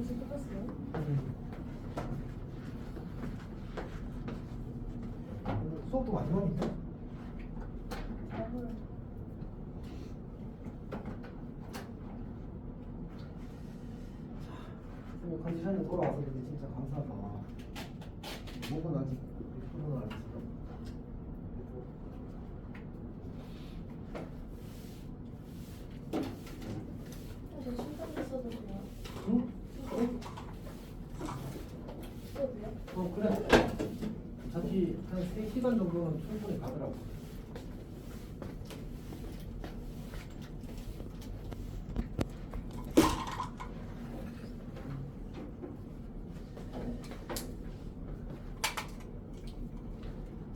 벌써 끝났어요? 수업도 마지막인데? 컨디션이 돌아와서 근데 진짜 감사하다. 목은 아직 풀은 안 했어. 저 충분히 써도 돼요? 응? 써도 돼요? 그래. 어차피 한 3시간 정도는 충분히 가더라고.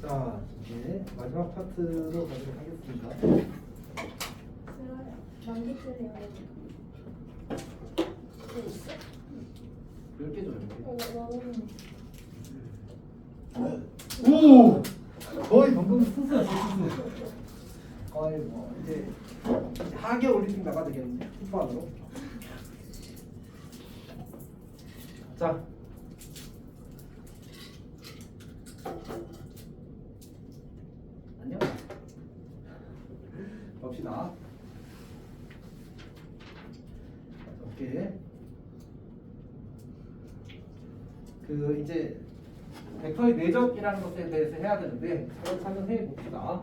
자, 이제 마지막 파트로 가도록 하겠습니다. 싫어요. 만기틀이요. 또 있어? 10개 줘요. 나는 오! 거의 방금 순수였어, 순수. 거의 뭐, 이제 하계 올림픽 나가도 되겠는데, 후반으로. 자. 안녕. 봅시다. 오케이. 이제 벡터의 내적이라는 것에 대해서 해야 되는데 차근차근 해 봅시다.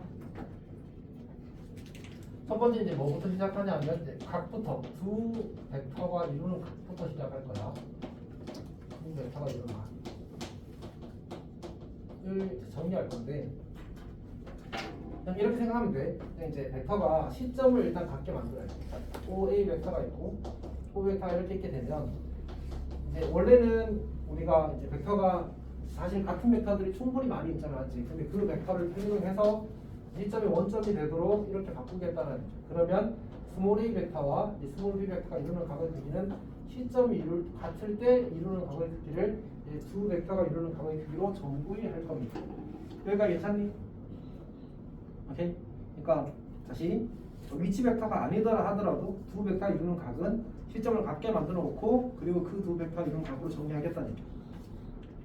첫 번째 이제 뭐부터 시작하냐면 이제 각부터 두 벡터가 이루는 각부터 시작할 거야. 두 벡터가 이루는 각을 정리할 건데 그냥 이렇게 생각하면 돼. 그냥 이제 벡터가 시점을 일단 갖게 만들어야 돼. OA 벡터가 있고 O 벡터가 이렇게 있게 되면 이제 원래는 우리가 이제 벡터가 사실 같은 벡터들이 충분히 많이 있잖아, 맞지? 근데 그 벡터를 활용해서 시점이 원점이 되도록 이렇게 바꾸겠다는 거죠. 그러면 스몰 a 벡터와 이 스몰 b 벡터가 이루는 각의 크기는 시점이 같을 때 이루는 각의 크기를 두 벡터가 이루는 각의 크기로 정부히 할 겁니다. 여기가 괜찮니? 오케이? 그러니까 다시 위치 벡터가 아니더라 하더라도 두 벡터가 이루는 각은 시점을 같게 만들어 놓고 그리고 그 두 벡터가 이루는 각으로 정리하겠다는 얘기야.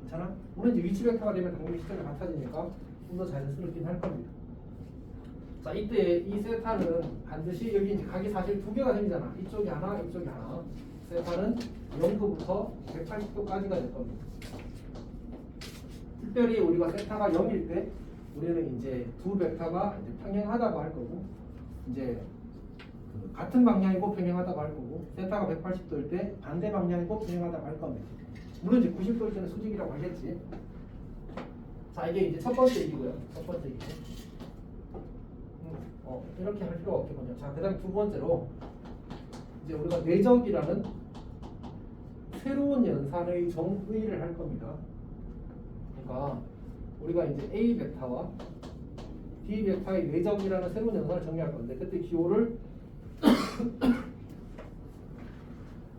괜찮아? 물론 이제 위치 벡터가 되면 당연히 시점이 같아지니까 좀 더 자연스럽긴 할 겁니다. 자, 이때 이 세타는 반드시 여기 이제 각이 사실 두 개가 생기잖아. 이쪽이 하나, 이쪽이 하나. 세타는 0도부터 180도까지가 될 겁니다. 특별히 우리가 세타가 0일 때 우리는 이제 두 벡터가 이제 평행하다고 할 거고, 이제 같은 방향이고 평행하다고 할 거고, 세타가 180도일 때 반대 방향이고 평행하다고 할 겁니다. 물론 이제 90도일 때는 수직이라고 하겠지. 자, 이게 이제 첫 번째 얘기고요. 첫 번째 얘기. 이렇게 할 필요가 없겠군요. 자, 그 다음 두 번째로 이제 우리가 내적이라는 새로운 연산의 정의를 할 겁니다. 그러니까 우리가 이제 A 벡터와 B 벡터의 내적이라는 새로운 연산을 정의할 건데 그때 기호를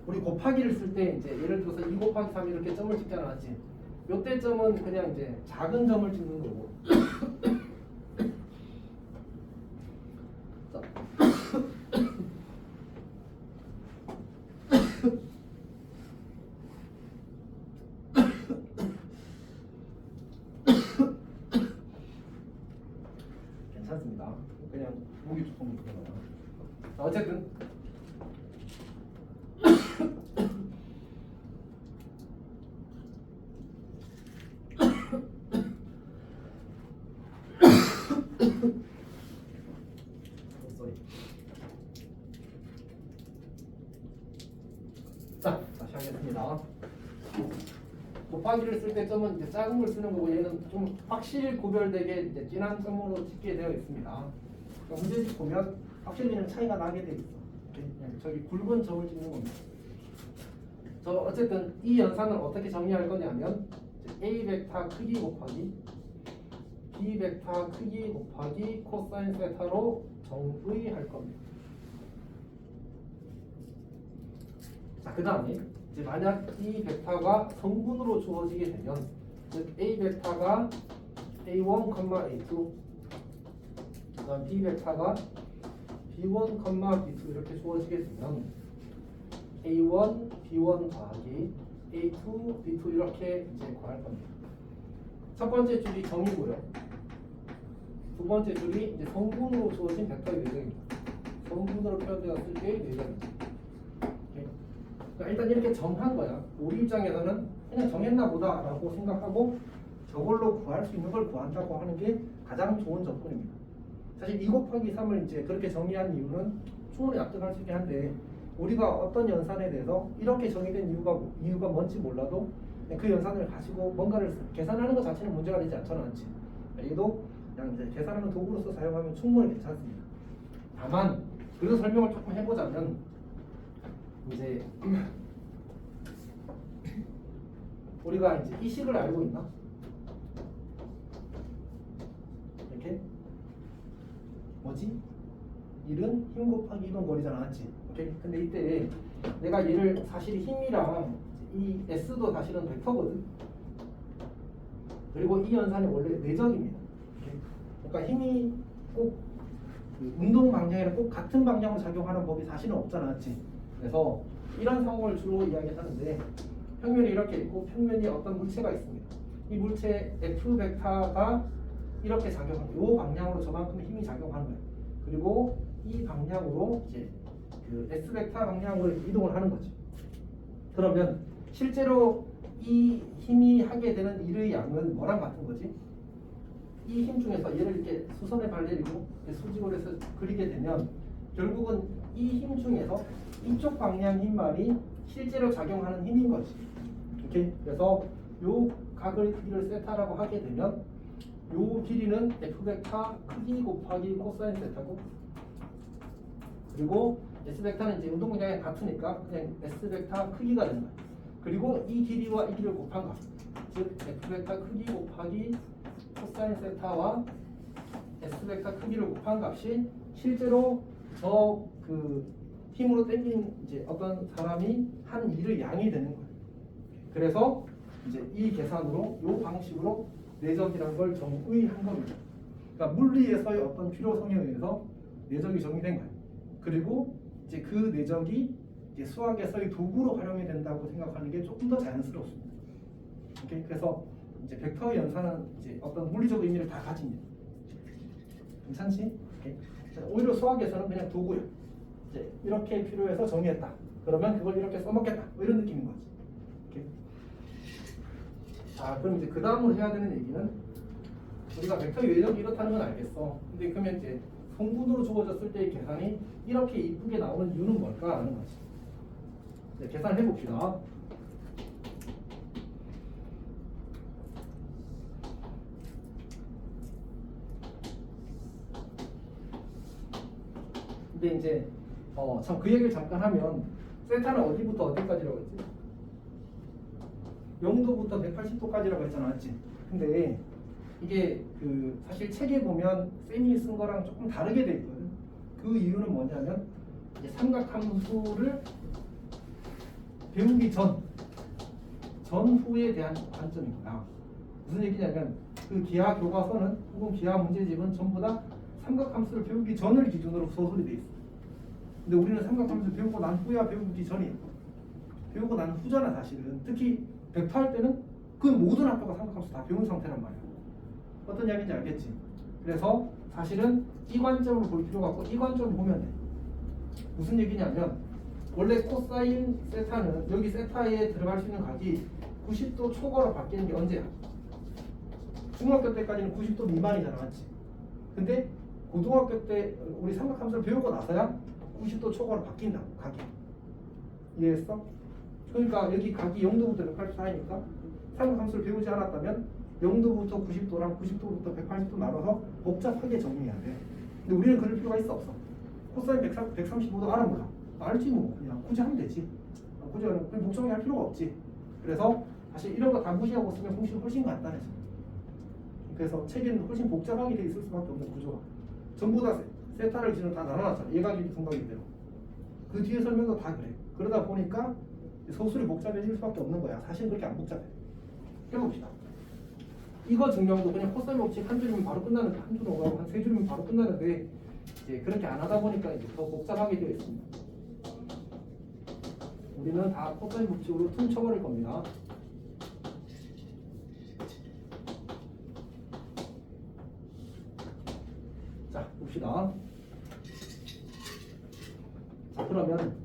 우리 곱하기를 쓸 때 이제 예를 들어서 2 곱하기 3 이렇게 점을 찍잖아, 맞지? 요때 점은 그냥 이제 작은 점을 찍는 거고 괜찮습니다. 그냥 보기 조금 그러나. 어쨌든 자, 다시 하겠습니다. 곱하기를 쓸 때 점은 이제 작은 걸 쓰는 거고 얘는 좀 확실히 구별되게 이제 진한 점으로 찍게 되어 있습니다. 문제집 보면 확실히 그냥 차이가 나게 돼 있어. 그냥 저기 굵은 점을 찍는 겁니다. 저 어쨌든 이 연산을 어떻게 정리할 거냐면 A 벡터 크기 곱하기 B 벡터 크기 곱하기 코사인 세타로 정의할 겁니다. 자, 그 다음에 이제 만약 이 벡터가 성분으로 주어지게 되면 즉 A 벡터가 A1, A2 그 다음 B 벡터가 B1, B2 이렇게 주어지게 되면 A1, B1 더하기 A2, B2 이렇게 이제 구할 겁니다. 첫 번째 줄이 정이고요. 두 번째 줄이 이제 성분으로 주어진 벡터의 내적입니다. 성분으로 표현되었을 때의 내적입니다. 그러니까 일단 이렇게 정한 거야. 우리 입장에서는 그냥 정했나 보다라고 생각하고 저걸로 구할 수 있는 걸 구한다고 하는 게 가장 좋은 접근입니다. 사실 2 곱하기 3을 이제 그렇게 정의한 이유는 충분히 납득할 수 있긴 한데 우리가 어떤 연산에 대해서 이렇게 정의된 이유가 뭔지 몰라도 그 연산을 가지고 뭔가를 계산하는 것 자체는 문제가 되지 않지. 얘도 그냥 이제 계산하는 도구로서 사용하면 충분히 괜찮습니다. 다만 그래서 설명을 조금 해보자면 이제 우리가 이제 이 식을 알고 있나? 이렇게 뭐지? 1은 힘 곱하기 2번 거리잖아, 맞지? 오케이? 근데 이때 내가 얘를 사실 힘이랑 이 S도 사실은 벡터거든. 그리고 이 연산이 원래 내적입니다. 오케이? 그러니까 힘이 꼭 그 운동 방향이랑 꼭 같은 방향으로 작용하는 법이 사실은 없잖아, 맞지? 그래서 이런 상황을 주로 이야기하는데 평면이 이렇게 있고 평면이 어떤 물체가 있습니다. 이 물체 F 벡터가 이렇게 작용하는 이 방향으로 저만큼의 힘이 작용하는 거예요. 그리고 이 방향으로 이제 그 S 벡터 방향으로 이동을 하는 거죠. 그러면 실제로 이 힘이 하게 되는 일의 양은 뭐랑 같은 거지? 이 힘 중에서 얘를 이렇게 수선에 발내리고 수직으로 해서 그리게 되면 결국은 이 힘 중에서 이쪽 방향 힘만이 실제로 작용하는 힘인 거지. 오케이? 그래서 요 각을 길이를 세타라고 하게 되면 요 길이는 F 벡터 크기 곱하기 코사인 세타고 그리고 S 벡터는 이제 운동 방향이 같으니까 그냥 S 벡터 크기가 되는 거야. 그리고 이 길이와 이 길이를 곱한 거. 즉 F 벡터 크기 곱하기 코사인 세타와 S 벡터 크기를 곱한 값이 실제로 저 그 힘으로 당긴 이제 어떤 사람이 한 일의 양이 되는 거예요. 그래서 이제 이 계산으로 이 방식으로 내적이라는 걸 정의한 겁니다. 그러니까 물리에서의 어떤 필요성에 의해서 내적이 정의된 거예요. 그리고 이제 그 내적이 이제 수학에서의 도구로 활용이 된다고 생각하는 게 조금 더 자연스럽습니다. 오케이? 그래서 이제 벡터의 연산은 이제 어떤 물리적 의미를 다 가집니다. 괜찮지? 오케이? 오히려 수학에서는 그냥 도구예요. 이제 이렇게 필요해서 정의했다. 그러면 그걸 이렇게 써먹겠다. 뭐 이런 느낌인 거지. 오케이? 자, 그럼 이제 그 다음으로 해야 되는 얘기는 우리가 벡터 외적이 이렇다는 건 알겠어. 근데 그러면 이제 성분으로 주어졌을 때의 계산이 이렇게 이쁘게 나오는 이유는 뭘까 하는 거지. 네, 계산해 봅시다. 근데 이제 참 그 얘기를 잠깐 하면 세타는 어디부터 어디까지라고 했지? 0도부터 180도까지라고 했잖아, 맞지? 근데 이게 그 사실 책에 보면 쌤이 쓴 거랑 조금 다르게 돼 있거든. 그 이유는 뭐냐면 이제 삼각함수를 배우기 전후에 대한 관점인 거야. 무슨 얘기냐면 그 기하 교과서는 혹은 기하 문제집은 전부 다 삼각함수를 배우기 전을 기준으로 소설이 돼 있어. 근데 우리는 삼각함수 배우고 난 후야 배우기 전이야. 배우고 난 후잖아 사실은. 특히 벡터 할 때는 그 모든 학교가 삼각함수 다 배운 상태란 말이야. 어떤 이야기인지 알겠지? 그래서 사실은 이 관점으로 볼 필요가 없고 이 관점을 보면 돼. 무슨 얘기냐면 원래 코사인 세타는 여기 세타에 들어갈 수 있는 각이 90도 초과로 바뀌는 게 언제야? 중학교 때까지는 90도 미만이잖아, 맞지? 근데 고등학교 때 우리 삼각함수를 배우고 나서야 90도 초과로 바뀐다, 각이. 이해했어? 그러니까 여기 각이 0도부터 180도 사이니까 삼각함수를 배우지 않았다면 0도부터 90도랑 90도부터 180도 나눠서 복잡하게 정리해야 돼. 근데 우리는 그럴 필요가 있어 없어? 코사인 135도 알아 몰라? 알지 뭐. 그냥 굳이 하면 되지. 굳이 하면 그냥 복잡하게 할 필요가 없지. 그래서 사실 이런 거 다 무시하고 쓰면 공식이 훨씬 간단해져. 그래서 책에는 훨씬 복잡하게 돼 있을 수밖에 없는 구조가. 전부 다 세타를 기준으로 다 나눠놨잖아. 예각이 분각인대로. 그 뒤에 설명도 다 그래. 그러다 보니까 소술이 복잡해질 수밖에 없는 거야. 사실은 그렇게 안 복잡해. 해봅시다. 이거 증명도 그냥 코사인 법칙 한 줄이면 바로 끝나는데 한 줄 오가고 한 세 줄이면 바로 끝나는데 이제 그렇게 안 하다 보니까 이제 더 복잡하게 되어 있습니다. 우리는 다 코사인 법칙으로 퉁쳐버릴 겁니다. 자, 봅시다. 자, 그러면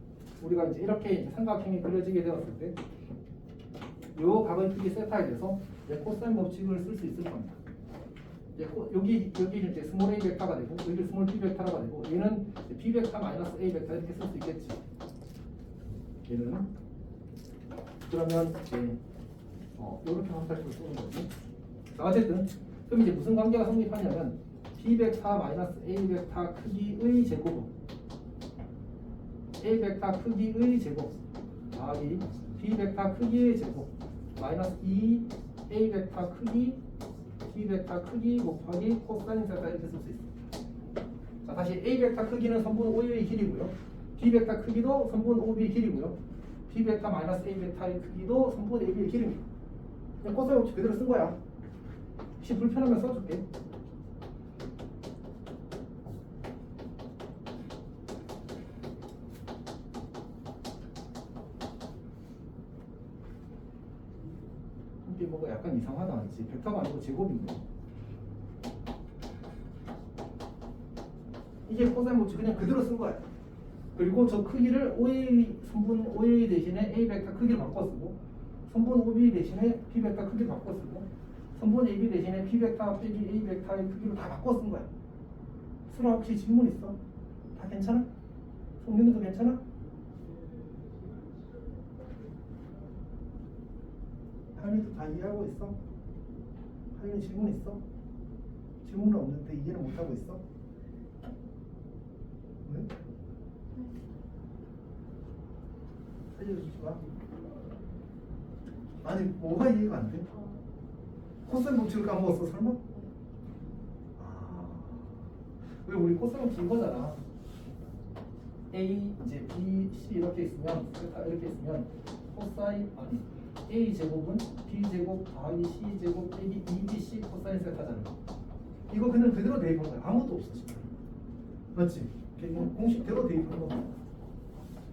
우리가 이제 이렇게 이제 삼각형이 그려지게 되었을 때, 요 각의 크기 세타에 대해서 이제 코사인 법칙을 쓸 수 있을 겁니다. 이제 여기 이제 스몰 a 벡터가 되고, 여기 스몰 b 벡터가 되고, 얘는 b 벡터 마이너스 a 벡터 이렇게 쓸 수 있겠지. 얘는 그러면 이제 이렇게 방식으로 쓰는 거지. 자, 어쨌든 그럼 이제 무슨 관계가 성립하냐면 b 벡터 마이너스 a 벡터 크기의 제곱, a 벡터 크기의 제곱 더하기 b 벡터 크기의 제곱 마이너스 2 a 벡터 크기 b 벡터 크기 곱하기 코사인 세타 이렇게 쓸 수 있습니다. 자, 다시 a 벡터 크기는 선분 OA의 길이고요. b 벡터 크기도 선분 OB의 길이고요. b 벡터 마이너스 a 벡터의 크기도 선분 AB의 길이입니다. 그냥 코사인 법칙 그대로 쓴 거야. 혹시 불편하면 써줄게. 이게 뭐가 약간 이상하다, 그렇지? 벡터가 아니고 제곱인데. 이게 코사인 법칙 그냥 그대로 쓴 거야. 그리고 저 크기를 OA 선분 OA 대신에 A 벡터 크기를 바꿔 쓰고, 선분 OB 대신에 B 벡터 크기를 바꿔 쓰고, 선분 AB 대신에 B 벡터 빼기 A 벡터의 크기로 다 바꿔 쓴 거야. 수라 혹시 질문 있어? 다 괜찮아? 성민이도 괜찮아? 하윤이도 다 이해하고 있어? 하윤이 질문 있어? 질문은 없는데 이해를 못하고 있어? 왜? 알려주지 마. 아니 뭐가 이해가 안 돼? 코사인 법칙을 까먹었어 설마? 왜 우리 코사인 법칙 이거잖아. A 이제 B, C 이렇게 있으면 이렇게 있으면 코사인 아니 A 제곱은 B 제곱 더하기 C 제곱 빼기 2BC 코사인 세타잖아. 이거 그냥 그대로 대입한 거야. 아무것도 없어 지금. 맞지? 그냥 공식대로 대입한 거.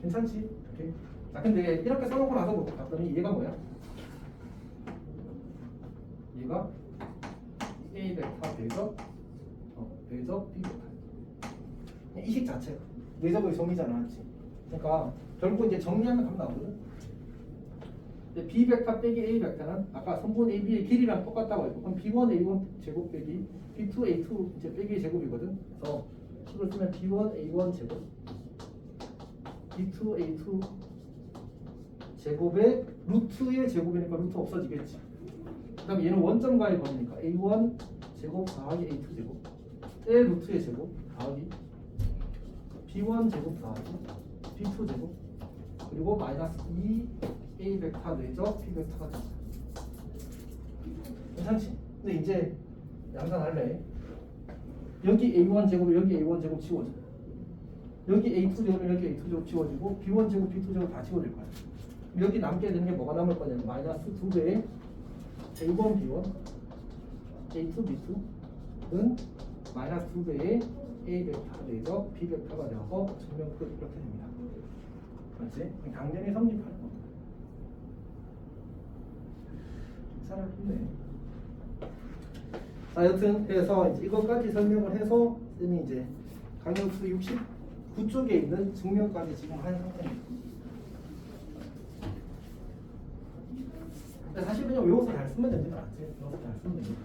괜찮지? 이렇게. 자, 근데 이렇게 써놓고 나서 봤더니 얘가 뭐야? 얘가 A 벡터 대접 대접 B 벡터. 이 식 자체가 내접의 정의잖아, 맞지? 그러니까 결국 이제 정리하면 답 나오거든. B 벡터 빼기 A 벡터는 아까 선분 AB의 길이랑 똑같다고 했고, 그럼 B1 A1 제곱 빼기 B2 A2 이제 빼기 제곱이거든. 그래서 식을 쓰면 B1 A1 제곱 B2 A2 제곱의 루트의 제곱이니까 루트 없어지겠지. 그 다음에 얘는 원점과의 범위니까 A1 제곱 더하기 A2 제곱의 루트의 제곱 더하기 B1 제곱 더하기 B2 제곱 그리고 마이너스 2 A 벡터 내적 B 벡터가 된다. 괜찮지? 근데 이제 양산할래. 여기 A1 제곱 여기 A1 제곱 지워져. 여기 A2 제곱 여기 A2 제곱 지워지고 B1 제곱 B2 제곱 다 지워질 거야. 여기 남게 되는 게 뭐가 남을 거냐면 마이너스 2배의 A1 B1 A2 B2는 마이너스 2배의 A 벡터 내적 B 벡터가 되어서 증명 끝 이렇게 됩니다. 맞지? 당연히 성립하는 겁니다. 괜찮아, 힘내. 자, 여튼 그래서 이제 이것까지 설명을 해서 쌤이 이제 강역수 69쪽에 있는 증명까지 지금 한 상태입니다. 근데 사실 그냥 외워서 잘 쓰면 됩니다. 맞지? 외워서 잘 쓰면 됩니다.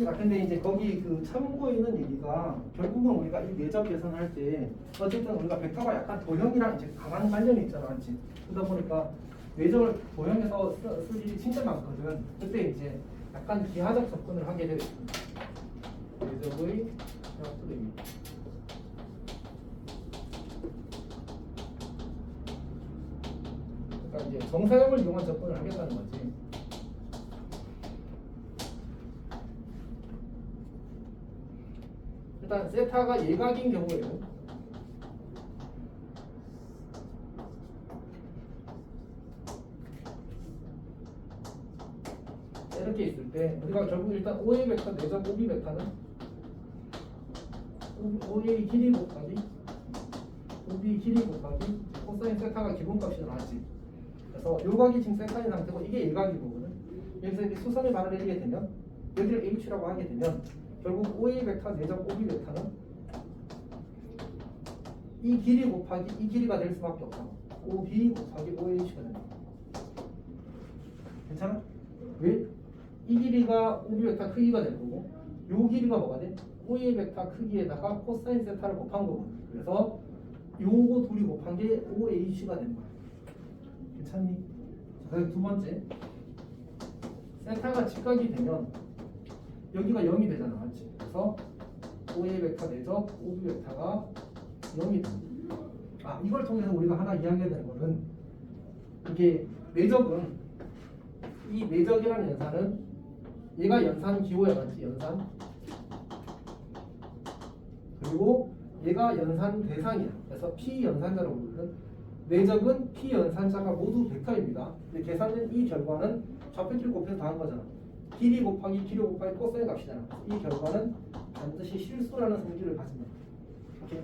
자, 근데 이제 거기 그 참고에 있는 얘기가 결국은 우리가 이 내적 계산할 때 어쨌든 우리가 벡터가 약간 도형이랑 이제 강한 관련이 있잖아, 맞지? 그러다 보니까 내적을 도형에서 쓸 일이 진짜 많거든. 그때 이제 약간 기하적 접근을 하게 되어 있습니다. 내적의 협부입니다. 그러니까 이제 정사형을 이용한 접근을 하겠다는 거지. 일단 세타가 예각인 경우에는 이렇게 있을 때 우리가 결국 일단 OA 벡터 내적 OB 벡터는 OA 길이 곱하기 OB 길이 곱하기 코사인 세타가 기본값이 나왔지. 그래서 요 각이 지금 세타인 상태고 이게 일각이거든. 여기서 이렇게 수선을 말아내리게 되면 여기를 H라고 하게 되면 결국 OA 벡터 내적 OB 벡터는 이 길이 곱하기 이 길이가 될 수밖에 없다. OB 곱하기 OH가 된다. 괜찮아? 왜? 이 길이가 OB 벡터 크기가 될 거고 요 길이가 뭐가 돼? OA 벡터 크기에다가 코사인 세타를 곱한 거거든. 그래서 요거 둘이 곱한 게 OH가 된 거야. 괜찮니? 자, 그리고 두 번째 세타가 직각이 되면 여기가 0이 되잖아, 맞지? 그래서 OA 벡터 내적 OB 벡터가 0이 됩니다. 아, 이걸 통해서 우리가 하나 이야기해야 되는 거는 이게 내적은 이 내적이라는 연산은 얘가 연산 기호야, 맞지? 연산. 그리고 얘가 연산 대상이야. 그래서 P 연산자라고 부르거든. 내적은 P 연산자가 모두 벡터입니다. 근데 계산된 이 결과는 좌표끼리 곱해서 더한 거잖아. 길이 곱하기 길이 곱하기 코사인 값이잖아. 이 결과는 반드시 실수라는 성질을 가집니다. 오케이.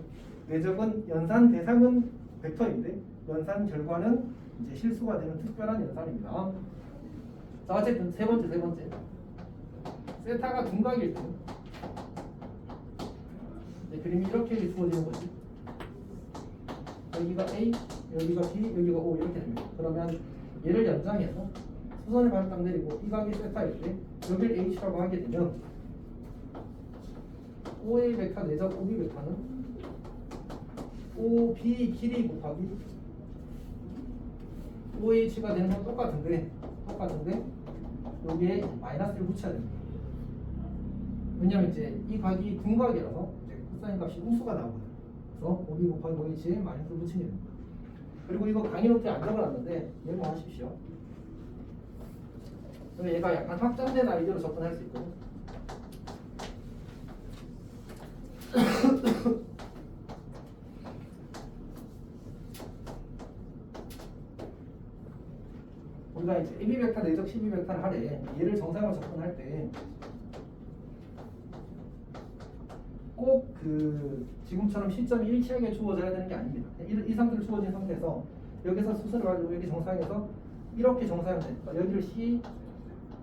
내적은 연산 대상은 벡터인데 연산 결과는 이제 실수가 되는 특별한 연산입니다. 자, 어쨌든 세 번째. 세타가 둔각일 때 그림이 이렇게 주어지는 거지. 여기가 A, 여기가 B, 여기가 O 이렇게 됩니다. 그러면 얘를 연장해서 수선을 반딱 내리고 이 각이 세타일 때 여기를 H라고 하게 되면 OA 벡터 내적 OB 벡터는 OB 길이 곱하기 OH가 되는 건 똑같은데 여기에 마이너스를 붙여야 됩니다. 왜냐면 이제 이 각이 둔각이라서 이제 코사인 값이 음수가 나오거든요. 그래서 OB 곱하기 OH에 마이너스를 붙이게 됩니다. 그리고 이거 강의 노트에 안 적어놨는데 메모하십시오. 그러면 얘가 약간 확장된 아이디어로 접근할 수 있거든요. 우리가 이제 AB 벡터 내적 12 벡터를 하래. 얘를 정상으로 접근할 때 꼭 그 지금처럼 시점이 일치하게 주어져야 되는 게 아닙니다. 이 상태로 주어진 상태에서 여기서 수선을 가지고 여기 정상에서 이렇게 정상이 되니까 여기를 C1,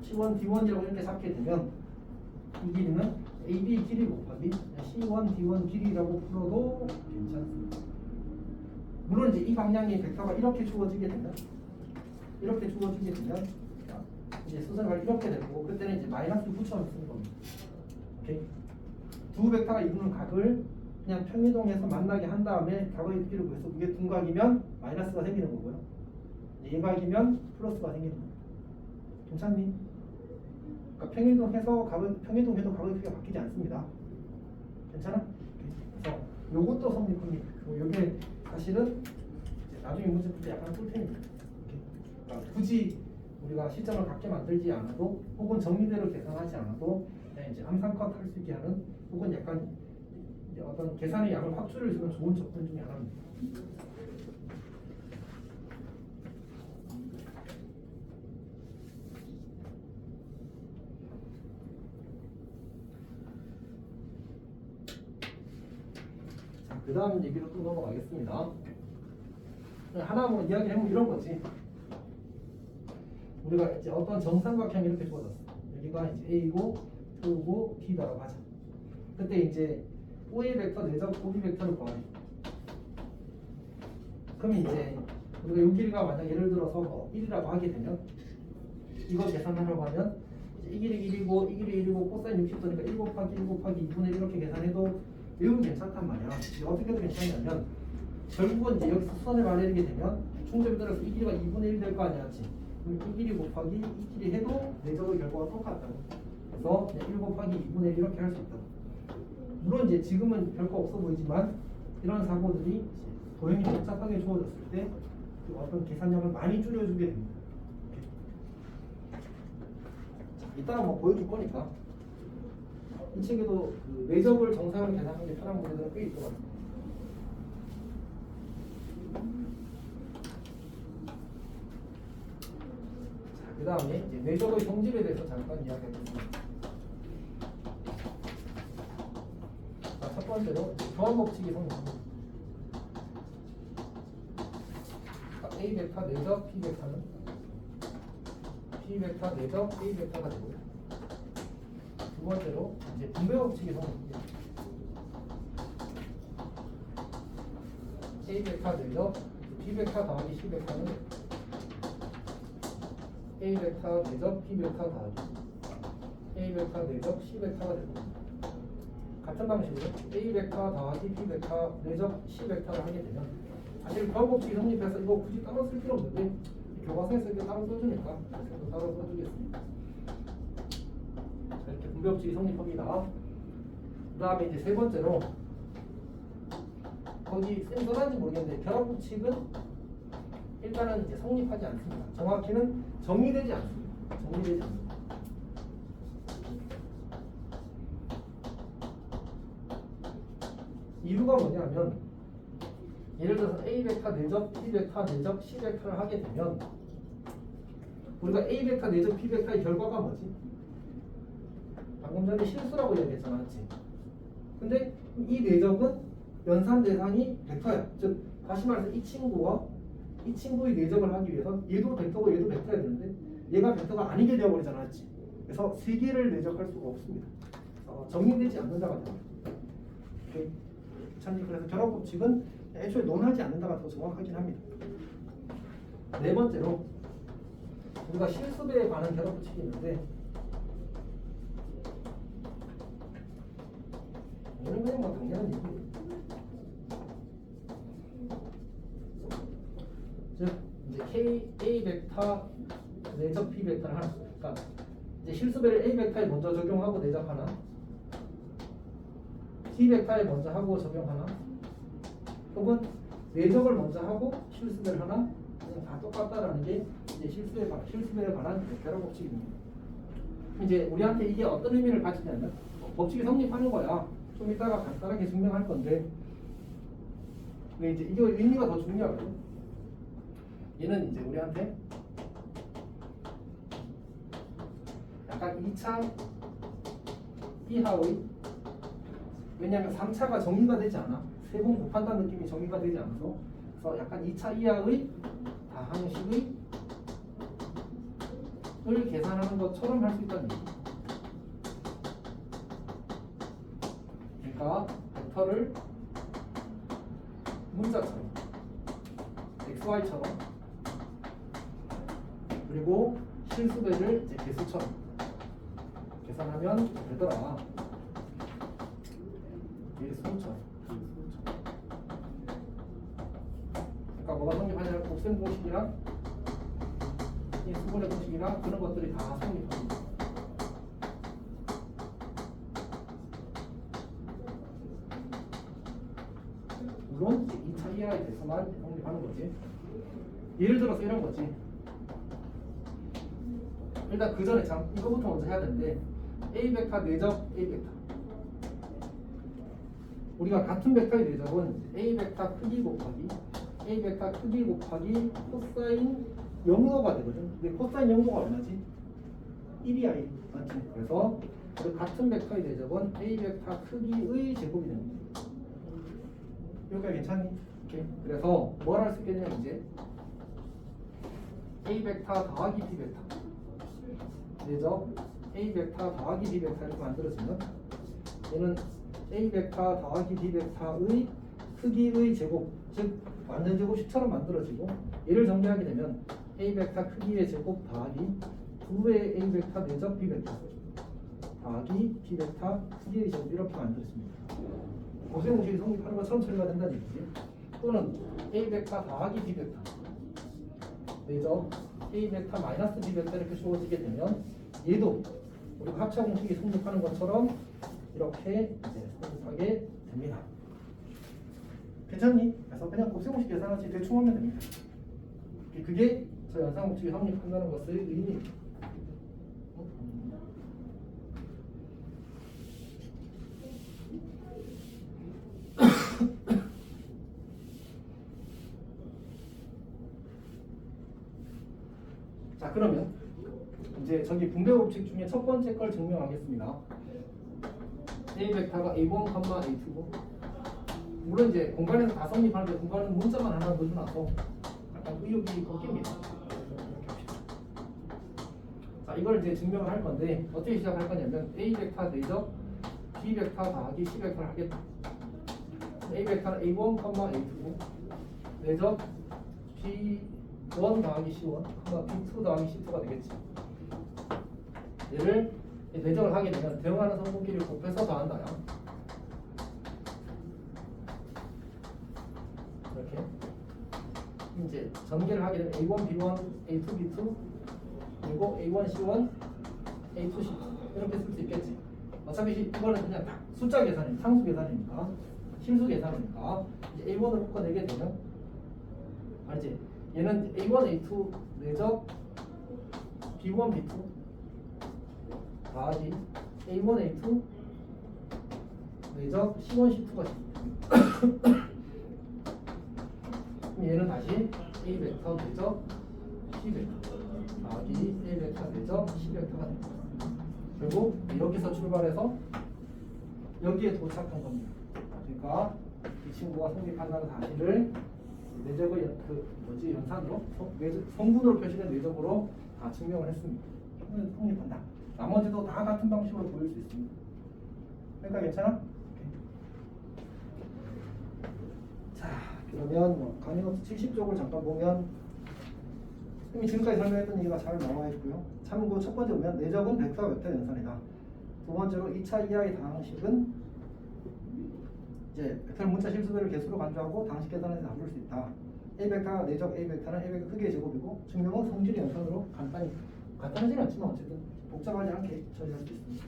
D1이라고 이렇게 잡게 되면 이 길이는 AB 길이 곱하기 C1, D1 길이라고 풀어도 괜찮습니다. 물론 이제 이 방향의 벡터가 이렇게 주어지게 되면 이제 수선을 이렇게 되고 그때는 이제 마이너스 붙여서 쓰는 겁니다. 오케이? 두 벡터가 이루는 각을 그냥 평이동해서 만나게 한 다음에 각의 높이를 구해서 이게 둔각이면 마이너스가 생기는 거고요. 예각이면 플러스가 생기는 거예요. 괜찮니? 그러니까 평이동해도 각의 크기가 바뀌지 않습니다. 괜찮아? 그래서 요것도 성립합니다. 요게 사실은 나중에 문제 풀 때 약간 꿀템입니다. 그러니까 굳이 우리가 시점을 갖게 만들지 않아도 혹은 정리대로 계산하지 않아도 그냥 이제 암산컷 할 수 있게 하는 혹은 약간 이제 어떤 계산의 양을 확 줄여주는 좋은 접근 중에 하나입니다. 자, 그 다음 얘기로 또 넘어가겠습니다. 하나 뭐 이야기를 해보면 이런 거지. 우리가 이제 어떤 정삼각형이 이렇게 주어졌어. 여기가 이제 A고, B고, D다라고 하자. 그때 이제 OA 벡터 내적 OB 벡터를 구하래. 그럼 이제 우리가 이 길이가 만약 예를 들어서 1이라고 하게 되면 이거 계산하려고 하면 이제 이 길이 1이고 이 길이 1이고 코사인 60도니까 1 곱하기 1 곱하기 2분의 1 이렇게 계산해도 매우 괜찮단 말이야. 이게 어떻게 해도 괜찮냐면 결국은 이제 여기서 수선을 말해내게 되면 충족에 따라서 이 길이가 2분의 1 될 거 아니야. 그럼 이 길이 곱하기 이 길이 해도 내적의 결과가 똑같다고. 그래서 1 곱하기 2분의 1 이렇게 할 수 있다. 물론 이제 지금은 별거 없어 보이지만 이런 사고들이 도형이 복잡하게 주어졌을 때 그 어떤 계산량을 많이 줄여주게 됩니다. 자, 이따가 뭐 보여줄 거니까 이 책에도 그 내적을 정상으로 계산하는 게 편한 문제들은 꽤 있더라고요. 자, 그 다음에 이제 내적의 성질에 대해서 잠깐 이야기하겠습니다. 첫 번째로 교환 법칙이 성립합니다. A 베타 내적 P 베타는 P 베타 내적 A 베타가 되고요. 두 번째로 이제 분배 법칙이 성립합니다. A 베타 내적 P 베타 더하기 C 베타는 A 베타 내적 P 베타 더하기 A 베타 내적 C 베타가 되고 같은 방식으로 A 베타 더하기 B 베타 내적 C 베타를 하게 되면 사실 교환 법칙이 성립해서 이거 굳이 따로 쓸 필요 없는데 교과서에 쓸 때 따로 써주니까 그래서 따로 써주겠습니다. 자, 이렇게 분배 법칙이 성립합니다. 그 다음에 이제 세 번째로 거기 쌤 써놨는지 모르겠는데 결합 법칙은 일단은 이제 성립하지 않습니다. 정확히는 정의되지 않습니다. 정의되지 않습니다. 이유가 뭐냐면 예를 들어서 A 베타 내적 B 베타 내적 C 베타를 하게 되면 우리가 A 베타 내적 B 베타의 결과가 뭐지? 방금 전에 실수라고 얘기했잖아, 맞지? 근데 이 내적은 연산 대상이 벡터야. 즉 다시 말해서 이 친구와 이 친구의 내적을 하기 위해서 얘도 벡터고 얘도 벡터야 되는데 얘가 벡터가 아니게 되어버리잖아, 맞지? 그래서 세 개를 내적할 수가 없습니다. 정의되지 않는다가 됩니다. 그래서 결합 법칙은 애초에 논하지 않는다가 더 정확하긴 합니다. 네 번째로 우리가 실수배에 관한 결합 법칙이 있는데 이런 그냥 뭐 당연한 얘기예요. 즉 이제 A 베타 내적 B 베타를 하나, 그러니까 이제 실수배를 A 베타에 먼저 적용하고 내적하나, C 베타에 먼저 하고 적용하나, 혹은 내적을 먼저 하고 실수배를 하나, 그냥 다 똑같다라는 게 이제 실수배에 관한 결합 법칙입니다. 이제 우리한테 이게 어떤 의미를 가지냐면 법칙이 성립하는 거야. 좀 이따가 간단하게 증명할 건데, 근데 이제 이게 의미가 더 중요하거든. 얘는 이제 우리한테 약간 2차 이하의, 왜냐하면 3차가 정의가 되지 않아. 세 번 곱한다는 느낌이 정의가 되지 않아서, 그래서 약간 2차 이하의 다항식의 을 계산하는 것처럼 할 수 있다는 얘기. 그러니까 벡터를 문자처럼 xy처럼, 그리고 실수배를 이제 개수처럼 계산하면 되더라. 개수처럼. 그러니까 뭐가 성립하냐면 곱셈 공식이랑 이 수분의 공식이랑 그런 것들이 다 성립합니다. 물론 2차 이하에 대해서만 성립하는 거지. 예를 들어서 이런 거지. 일단 그 전에 참 이거부터 먼저 해야 되는데 A 베타 내적 A 베타. 우리가 같은 베타의 내적은 A 베타 크기 곱하기 A 베타 크기 곱하기 코사인 영도가 되거든. 근데 코사인 영도가 얼마지? 1이야 1. 맞지? 그래서 우리 같은 벡터의 내적은 A 베타 크기의 제곱이 됩니다. 여기까지 괜찮니? 오케이. 그래서 뭘 할 수 있겠냐 이제 A 베타 더하기 B 베타 내적 A 베타 더하기 B 베타 이렇게 만들어지면 얘는 A 베타 더하기 B 베타의 크기의 제곱, 즉 완전 제곱식처럼 만들어지고, 얘를 정리하게 되면 A 베타 크기의 제곱 더하기 2의 A 베타 내적 B 베타 더하기 B 베타 크기의 제곱 이렇게 만들어집니다. 곱셈 공식이 성립하는 것처럼 처리가 된다는 얘기지. 또는 A 베타 더하기 B 베타 내적 A 베타 마이너스 B 베타 이렇게 주어지게 되면 얘도 우리가 합차 공식이 성립하는 것처럼 이렇게 이제 성립하게 됩니다. 괜찮니? 그래서 그냥 곱셈 공식 계산하지 대충 하면 됩니다. 그게 저 연산 공식이 성립한다는 것의 의미입니다. 자, 그러면 이제 저기 분배 법칙 중에 첫 번째 걸 증명하겠습니다. A 벡터가 A1, A2고 물론 이제 공간에서 다 성립하는데 공간은 문자만 하나 넣어주나서 약간 의욕이 꺾입니다. 자, 이걸 이제 증명을 할 건데 어떻게 시작할 거냐면 A 벡터 내적 B 벡터 더하기 C 벡터를 하겠다. A 벡터는 A1, A2고 내적 B1 더하기 C1, B2 더하기 C2가 되겠지. 얘를 내적을 하게 되면 대응하는 성분끼리 곱해서 더한다요. 이렇게 이제 전개를 하게 되면 A1, B1, A2, B2 그리고 A1, C1, A2, C2 이렇게 쓸 수 있겠지. 어차피 이거는 그냥 숫자 계산이니까 상수 계산이니까 실수 계산이니까 이제 A1을 묶어내게 되면 알지? 얘는 A1, A2 내적 B1, B2 더하기 A1, A2 내적 C1, C2가 됩니다. 그럼 얘는 다시 A 벡터 내적 C 벡터 더하기 A 벡터 내적 C 벡터가 됩니다. 그리고 여기서 출발해서 여기에 도착한 겁니다. 그러니까 이 친구가 성립한다는 사실을 내적을 연산으로 성분으로 표시된 내적으로 다 증명을 했습니다. 성립한다. 나머지도 다 같은 방식으로 보일 수 있습니다. 그러니까 괜찮아? 자, 그러면 강의 노트 70쪽을 잠깐 보면 이미 지금까지 설명했던 얘기가 잘 나와 있고요. 참고 첫 번째 보면 내적은 벡터 연산이다. 두 번째로 2차 이하의 당식은 이제 벡터 문자 실수배를 개수로 간주하고 당식 계산해서 나눌 수 있다. A 벡터 내적 A 벡터는 A 벡터 크기의 제곱이고 증명은 성질의 연산으로 간단하지는 않지만 어쨌든 복잡하지 않게 처리할 수 있습니다.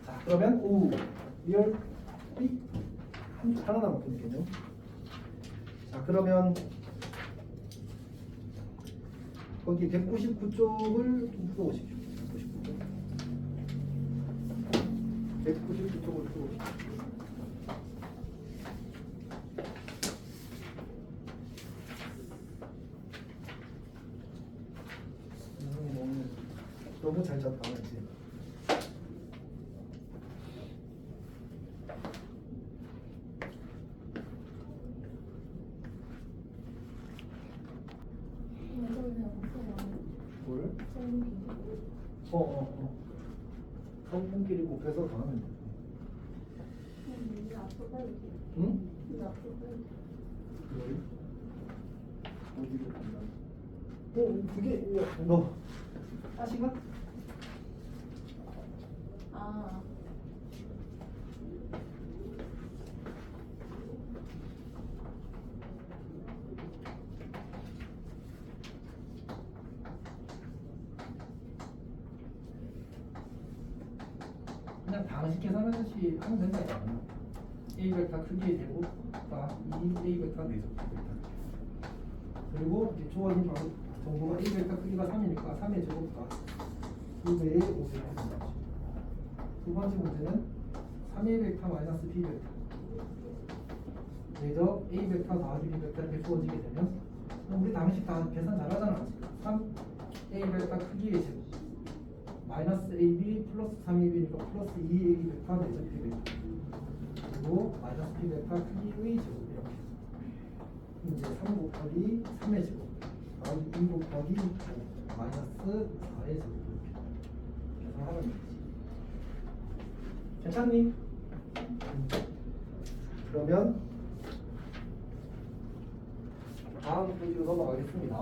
자, 그러면 O 리얼 B 하나 남았거든요. 자, 그러면 거기 199쪽을 좀 풀어보십시오. 199쪽을 풀어보십시오. 너무 잘 잤다, 그렇지? 뭘? 성분끼리 곱해서 더하면 돼. 응? 어디로 간다? 그게 너 따시가? 아, 그냥 방식 계산하듯이 하면 된다. A 벡터 크기의 제곱과 2A 벡터 내적 벡터. 그리고 이제 주어진 정보가 A 벡터 크기가 3이니까 3의 제곱과 2배의 5를 합니다. 두 번째 문제는 3A 벡터 마이너스 B 벡터 내적 A 벡터 더하기 B 벡터 이렇게 주어지게 되면 우리 당식 다 계산 잘하잖아. 3A 벡터 크기의 제곱 마이너스 AB 플러스 3AB니까 플러스 2A 벡터 내적 B 벡터 그리고 마이너스 B 벡터 크기의 제곱 이렇게 이제 3 곱하기 3의 제곱 더하기 2 곱하기 5 마이너스 4의 제곱 이렇게 계산하면 되지. 괜찮니? 그러면 다음 페이지로 넘어가겠습니다.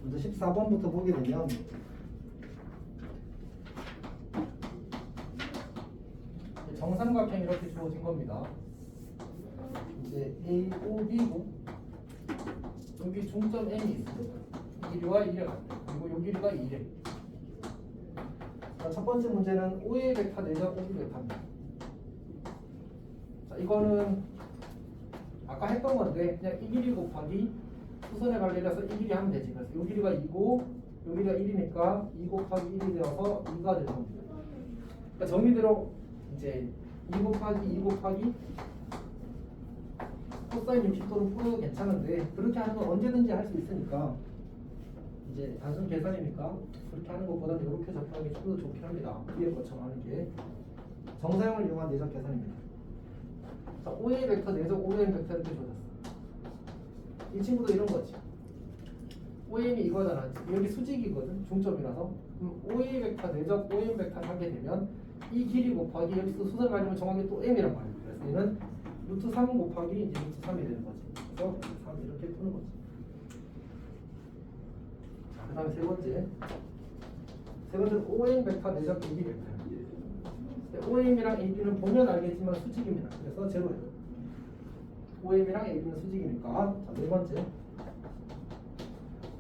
먼저 14번부터 보게 되면 정삼각형 이렇게 주어진 겁니다. 이제 A, O, B고 여기 중점 N이 있습니다. 이 길이와 1의 같다. 그리고 이 길이가 2래. 자, 첫 번째 문제는 5의 벡터 내적 5의 벡터입니다. 자, 이거는 아까 했던 건데 그냥 이 길이 곱하기 수선의 관리라서 이 길이 하면 되지. 그래서 이 길이가 2고 이 길이가 1이니까 2 곱하기 1이 되어서 2가 되는 겁니다. 그러니까 정의대로 이제 2 곱하기 2 곱하기 코사인 60도로 풀어도 괜찮은데 그렇게 하는 건 언제든지 할 수 있으니까 이제 단순 계산이니까 그렇게 하는 것보다는 이렇게 접하는 게 좀 더 좋긴 합니다. 위에 것처럼 하는 게 정사형을 이용한 내적 계산입니다. 자, 5의 벡터 내적 5의 벡터 이렇게 줘졌어. 이 친구도 이런 거지. 5m이 이거잖아. 여기 수직이거든. 중점이라서. 그럼 5의 벡터 내적 5m 벡터를 하게 되면 이 길이 곱하기 여기서 수선 가지면 정확히 또 m이란 말이야. 그래서 얘는 루트 3 곱하기 이제 루트 3이 되는 거지. 그래서 3 이렇게 푸는 거지. 자, 그 다음에 세 번째. 세 번째는 5m 벡터 내적 AB 벡터야. OM이랑 AB는 보면 알겠지만 수직입니다. 그래서 제로예요. OM이랑 AB는 수직이니까. 자, 네 번째.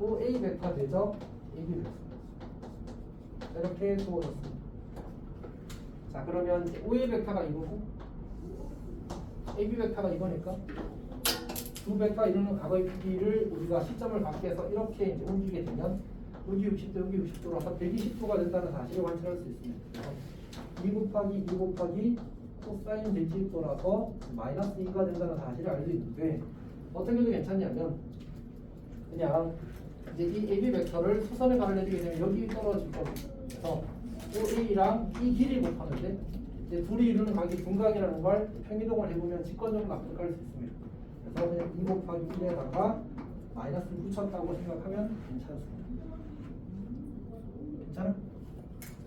OA 벡터 내적 AB 벡터. 이렇게 주어졌습니다. 자, 그러면 이제 OA 벡터가 이거고 AB 벡터가 이거니까 두 벡터 이루는 각의 크기를 우리가 시점을 갖게 해서 이렇게 이제 옮기게 되면 여기 60도, 여기 60도라서 120도가 된다는 사실을 관찰할 수 있습니다. 2 곱하기 2 곱하기 코사인 120도라서 마이너스 2가 된다는 사실을 알 수 있는데 어떻게 해도 괜찮냐면 그냥 이제 이 AB 벡터를 수선에 가려주게 되면 여기 떨어질 겁니다. 그래서 OA랑 이 길이 곱하는데 이제 둘이 이루는 각이 둔각이라는 걸 평이동을 해보면 직관적으로 납득할 수 있습니다. 그래서 그냥 2 곱하기 1에다가 마이너스를 붙였다고 생각하면 괜찮습니다. 괜찮아?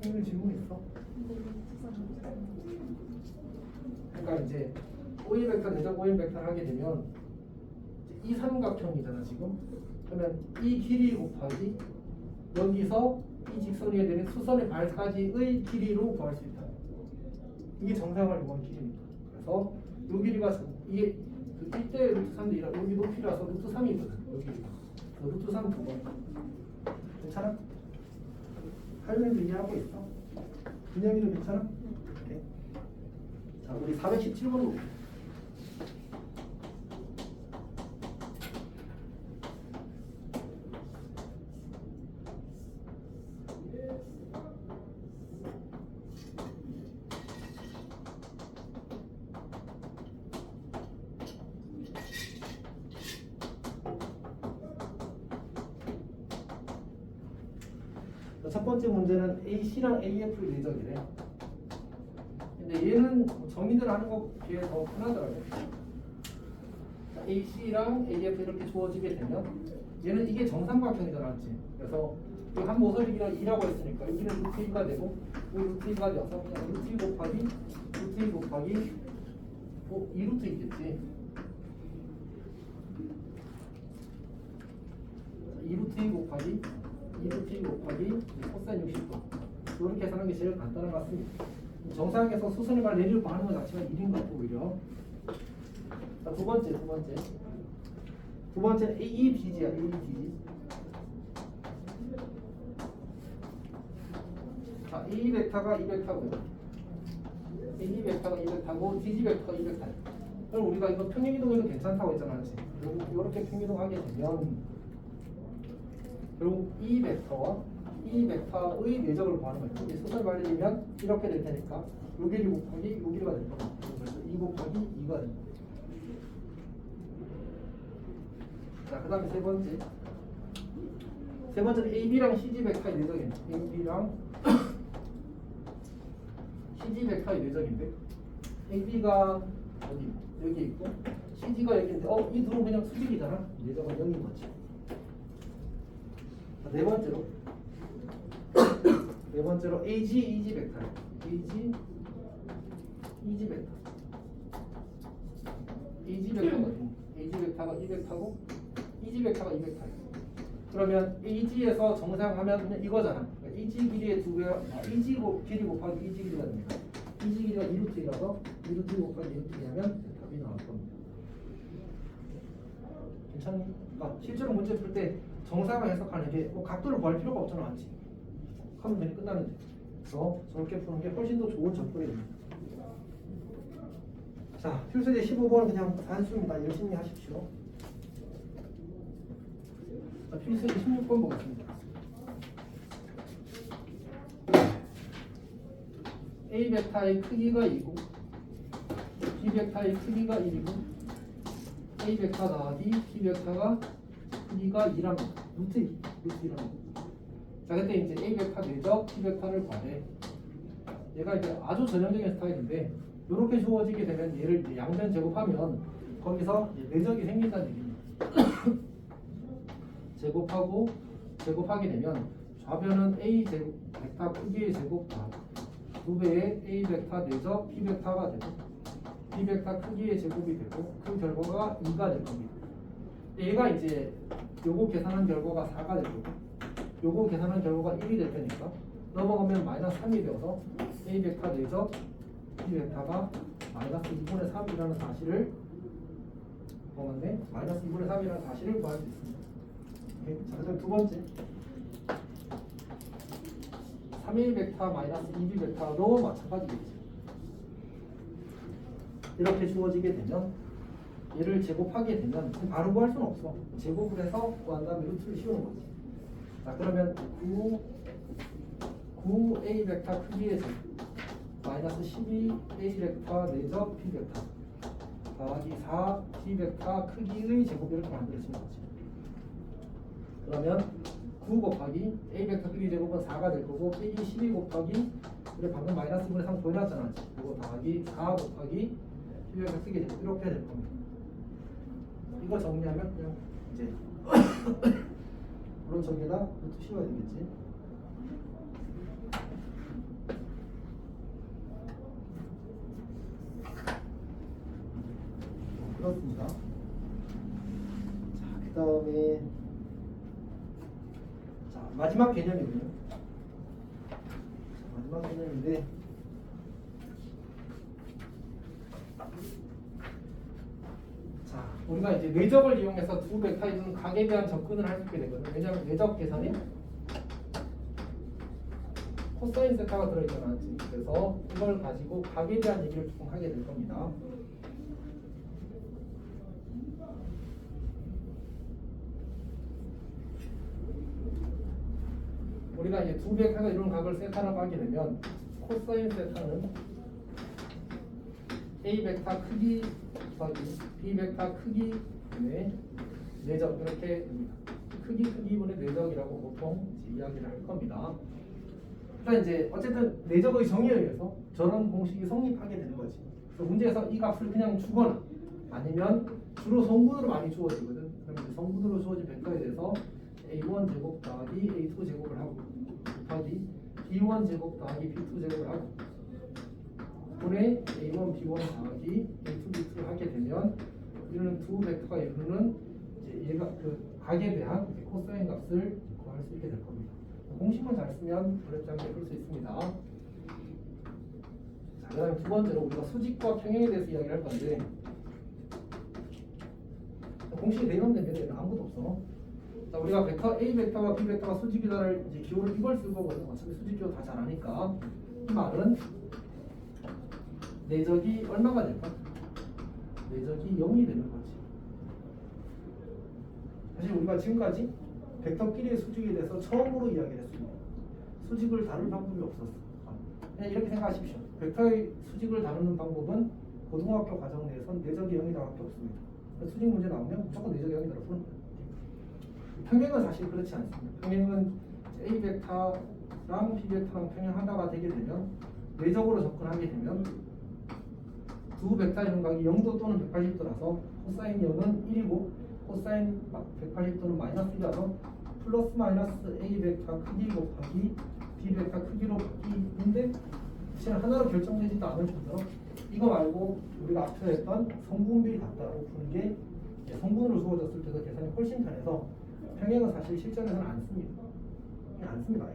선생님 질문 있어? 그러니까 이제 OA 벡터 내적 OM 벡터를 하게 되면 이 삼각형이잖아 지금. 그러면 이 길이 곱하기 여기서 이 직선이 되는 수선의 발까지의 길이로 구할 수 있다. 이게 정상을 이용한 길이입니다. 그래서 이 길이가 이게 그 1대 루트 3대 2라 여기 높이라서 루트 3이거든. 여기 루트 3 두 번. 괜찮아? 할머니도 이해하고 있어? 준영이도 괜찮아? 오케이. 자, 우리 417번으로. 첫 번째 문제는 AC랑 AF의 내적이래. 근데 얘는 정의대로 하는 것 비해 더 편하더라고요. AC랑 AF 이렇게 주어지게 되면 얘는 이게 정삼각형이잖아, 맞지? 그래서 이 한 모서리기랑 2라고 했으니까 여기는 루트 2가 되고 여기 루트 2가 되어서 그냥 루트 2 곱하기 루트 2 곱하기 2루트 있겠지. 2루트 2 곱하기 2루트 2 곱하기 코사인 60도 이렇게 계산하는 게 제일 간단한 것 같습니다. 정상에서 수선의 내리고 하는 것 자체가 1인 것 같고 오히려. 자, 두 번째 ABG야. ABG. 자, A 벡터가 2벡터고요. A 벡터가 2벡터고 DG 벡터가 2벡터. 그럼 우리가 이거 평행이동에도 괜찮다고 했잖아, 그렇지? 이렇게 평행이동하게 되면 결국 이 벡터와 이 벡터의 내적을 구하는 거예요. 이 수선을 발리면 이렇게 될 테니까 요 길이 곱하기 요 길이가 될 거예요. 그래서 2 곱하기 2가 됩니다. 자, 그 다음에 세 번째는 AB랑 CG 벡터의 내적입니다. AB랑 CG 벡터의 내적인데 AB가 어디? 여기 있고 CG가 여기인데 이 둘은 그냥 수직이잖아. 내적은 0인 거지. 자, 네 번째로 AG, EG 벡터. AG, EG 벡터. AG 벡터가 AG 벡터가 2벡터고 EG 벡터가 2벡터예요. 그러면 AG에서 정상하면 그냥 이거잖아. 그러니까 EG 길이의 두 배가 EG 길이 곱하기 EG 길이가 됩니다. EG 길이가 2루트이라서 2루트 곱하기 2루트 하면 답이 나올 겁니다. 괜찮니? 그러니까 실제로 문제 풀 때 정사가 해석하는 게 뭐 각도를 구할 필요가 없잖아, 맞지? 하면 그냥 끝나는데. 그래서 저렇게 푸는 게 훨씬 더 좋은 접근입니다. 자, 필수제 15번은 그냥 단수입니다. 열심히 하십시오. 자, 필수제 16번 보겠습니다. A 벡터의 크기가 2고 B 벡터의 크기가 1이고 A 벡터 더하기 B 벡터가 크기가 2랍니다. 루트 2랍니다. 자, 그때 이제 A 벡터 내적 B 벡터를 구하래. 얘가 이제 아주 전형적인 스타일인데 이렇게 주어지게 되면 얘를 이제 양변 제곱하면 거기서 내적이 생긴다는 얘기입니다. 제곱하게 되면 좌변은 A 제곱 벡터 크기의 제곱 더하기 2배의 A 벡터 내적 B 벡터가 되고 B 벡터 크기의 제곱이 되고 그 결과가 2가 될 겁니다. 얘가 이제 요거 계산한 결과가 4가 될 거고 요거 계산한 결과가 1이 될 테니까 넘어가면 마이너스 3이 되어서 A 벡터 내적 B 벡터가 마이너스 2분의 3이라는 사실을 맞네? 마이너스 2분의 3이라는 사실을 구할 수 있습니다. 오케이. 자, 그다음 두 번째 3A 벡터 마이너스 2B 벡터도 마찬가지겠죠. 이렇게 주어지게 되면 얘를 제곱하게 되면 바로 구할 수는 없어. 제곱을 해서 구한 다음에 루트를 씌우는 거지. 자, 그러면 9A 벡터 크기의 제곱 마이너스 12A 벡터 내적 B 벡터 더하기 4 B 벡터 크기의 제곱 이렇게 만들어지는 거지. 그러면 9 곱하기 A 벡터 크기 제곱은 4가 될 거고 빼기 12 곱하기 우리 방금 마이너스 2분의 3 보여놨잖아. 이거 더하기 4 곱하기 B 벡터 크기 제곱 이렇게 될 겁니다. 이거 정리하면 그냥 이제 물론 저기에다 루트 씌워야 되겠지. 그렇습니다. 자, 그 다음에 자, 마지막 개념이군요. 마지막 개념인데 자, 우리가 이제 내적을 이용해서 두 벡터에 있는 각에 대한 접근을 할 수 있게 되거든요. 왜냐하면 내적 계산에 코사인 세타가 들어있잖아. 그래서 이걸 가지고 각에 대한 얘기를 조금 하게 될 겁니다. 우리가 이제 두 벡터가 이런 각을 세타라고 하게 되면 코사인 세타는 A 벡터 크기 더하기 B 벡터 크기분의 내적 이렇게 됩니다. 크기분의 내적이라고 보통 이야기를 할 겁니다. 일단 이제 어쨌든 내적의 정의에 의해서 저런 공식이 성립하게 되는 거지. 그래서 문제에서 이 값을 그냥 주거나 아니면 주로 성분으로 많이 주어지거든. 그러면 이제 성분으로 주어진 벡터에 대해서 A1 제곱 더하기 A2 제곱을 하고 곱하기 B1 제곱 더하기 B2 제곱을 하고 분의 A1, B1 더하기 A2, B2를 하게 되면 우리는 두 벡터가 이루는 이제 얘가 그 각에 대한 코사인 값을 구할 수 있게 될 겁니다. 공식만 잘 쓰면 어렵지 않게 풀 수 있습니다. 자, 그다음에 두 번째로 우리가 수직과 평행에 대해서 이야기를 할 건데 공식이 대입된 데는 아무것도 없어. 자, 우리가 벡터 A 벡터와 B 벡터가 수직이다를 이제 기호를 이걸 쓸 거거든. 어차피 수직 기호 다 잘 아니까. 이 말은 내적이 얼마가 될까? 내적이 0이 되는 거지. 사실 우리가 지금까지 벡터끼리의 수직에 대해서 처음으로 이야기를 했습니다. 수직을 다룰 방법이 없었어. 그냥 이렇게 생각하십시오. 벡터의 수직을 다루는 방법은 고등학교 과정 내에선 내적이 0이다밖에 없습니다. 수직 문제 나오면 무조건 내적이 0이다라고 푸는 거예요. 평행은 사실 그렇지 않습니다. 평행은 A 벡터랑 B 벡터랑 평행하다가 되게 되면 내적으로 접근하게 되면 두 벡터의 윤곽이 0도 또는 180도라서 코사인 0은 1이고 코사인 180도는 마이너스 1이라서 플러스 마이너스 A 벡터 크기 곱하기 B 벡터 크기로 바뀌는데 사실 하나로 결정되지도 않을 정도로 이거 말고 우리가 앞서 했던 성분비 같다라고 푸는 게 성분으로 주어졌을 때도 계산이 훨씬 편해서 평행은 사실 실전에서는 안 씁니다. 그냥 안 씁니다.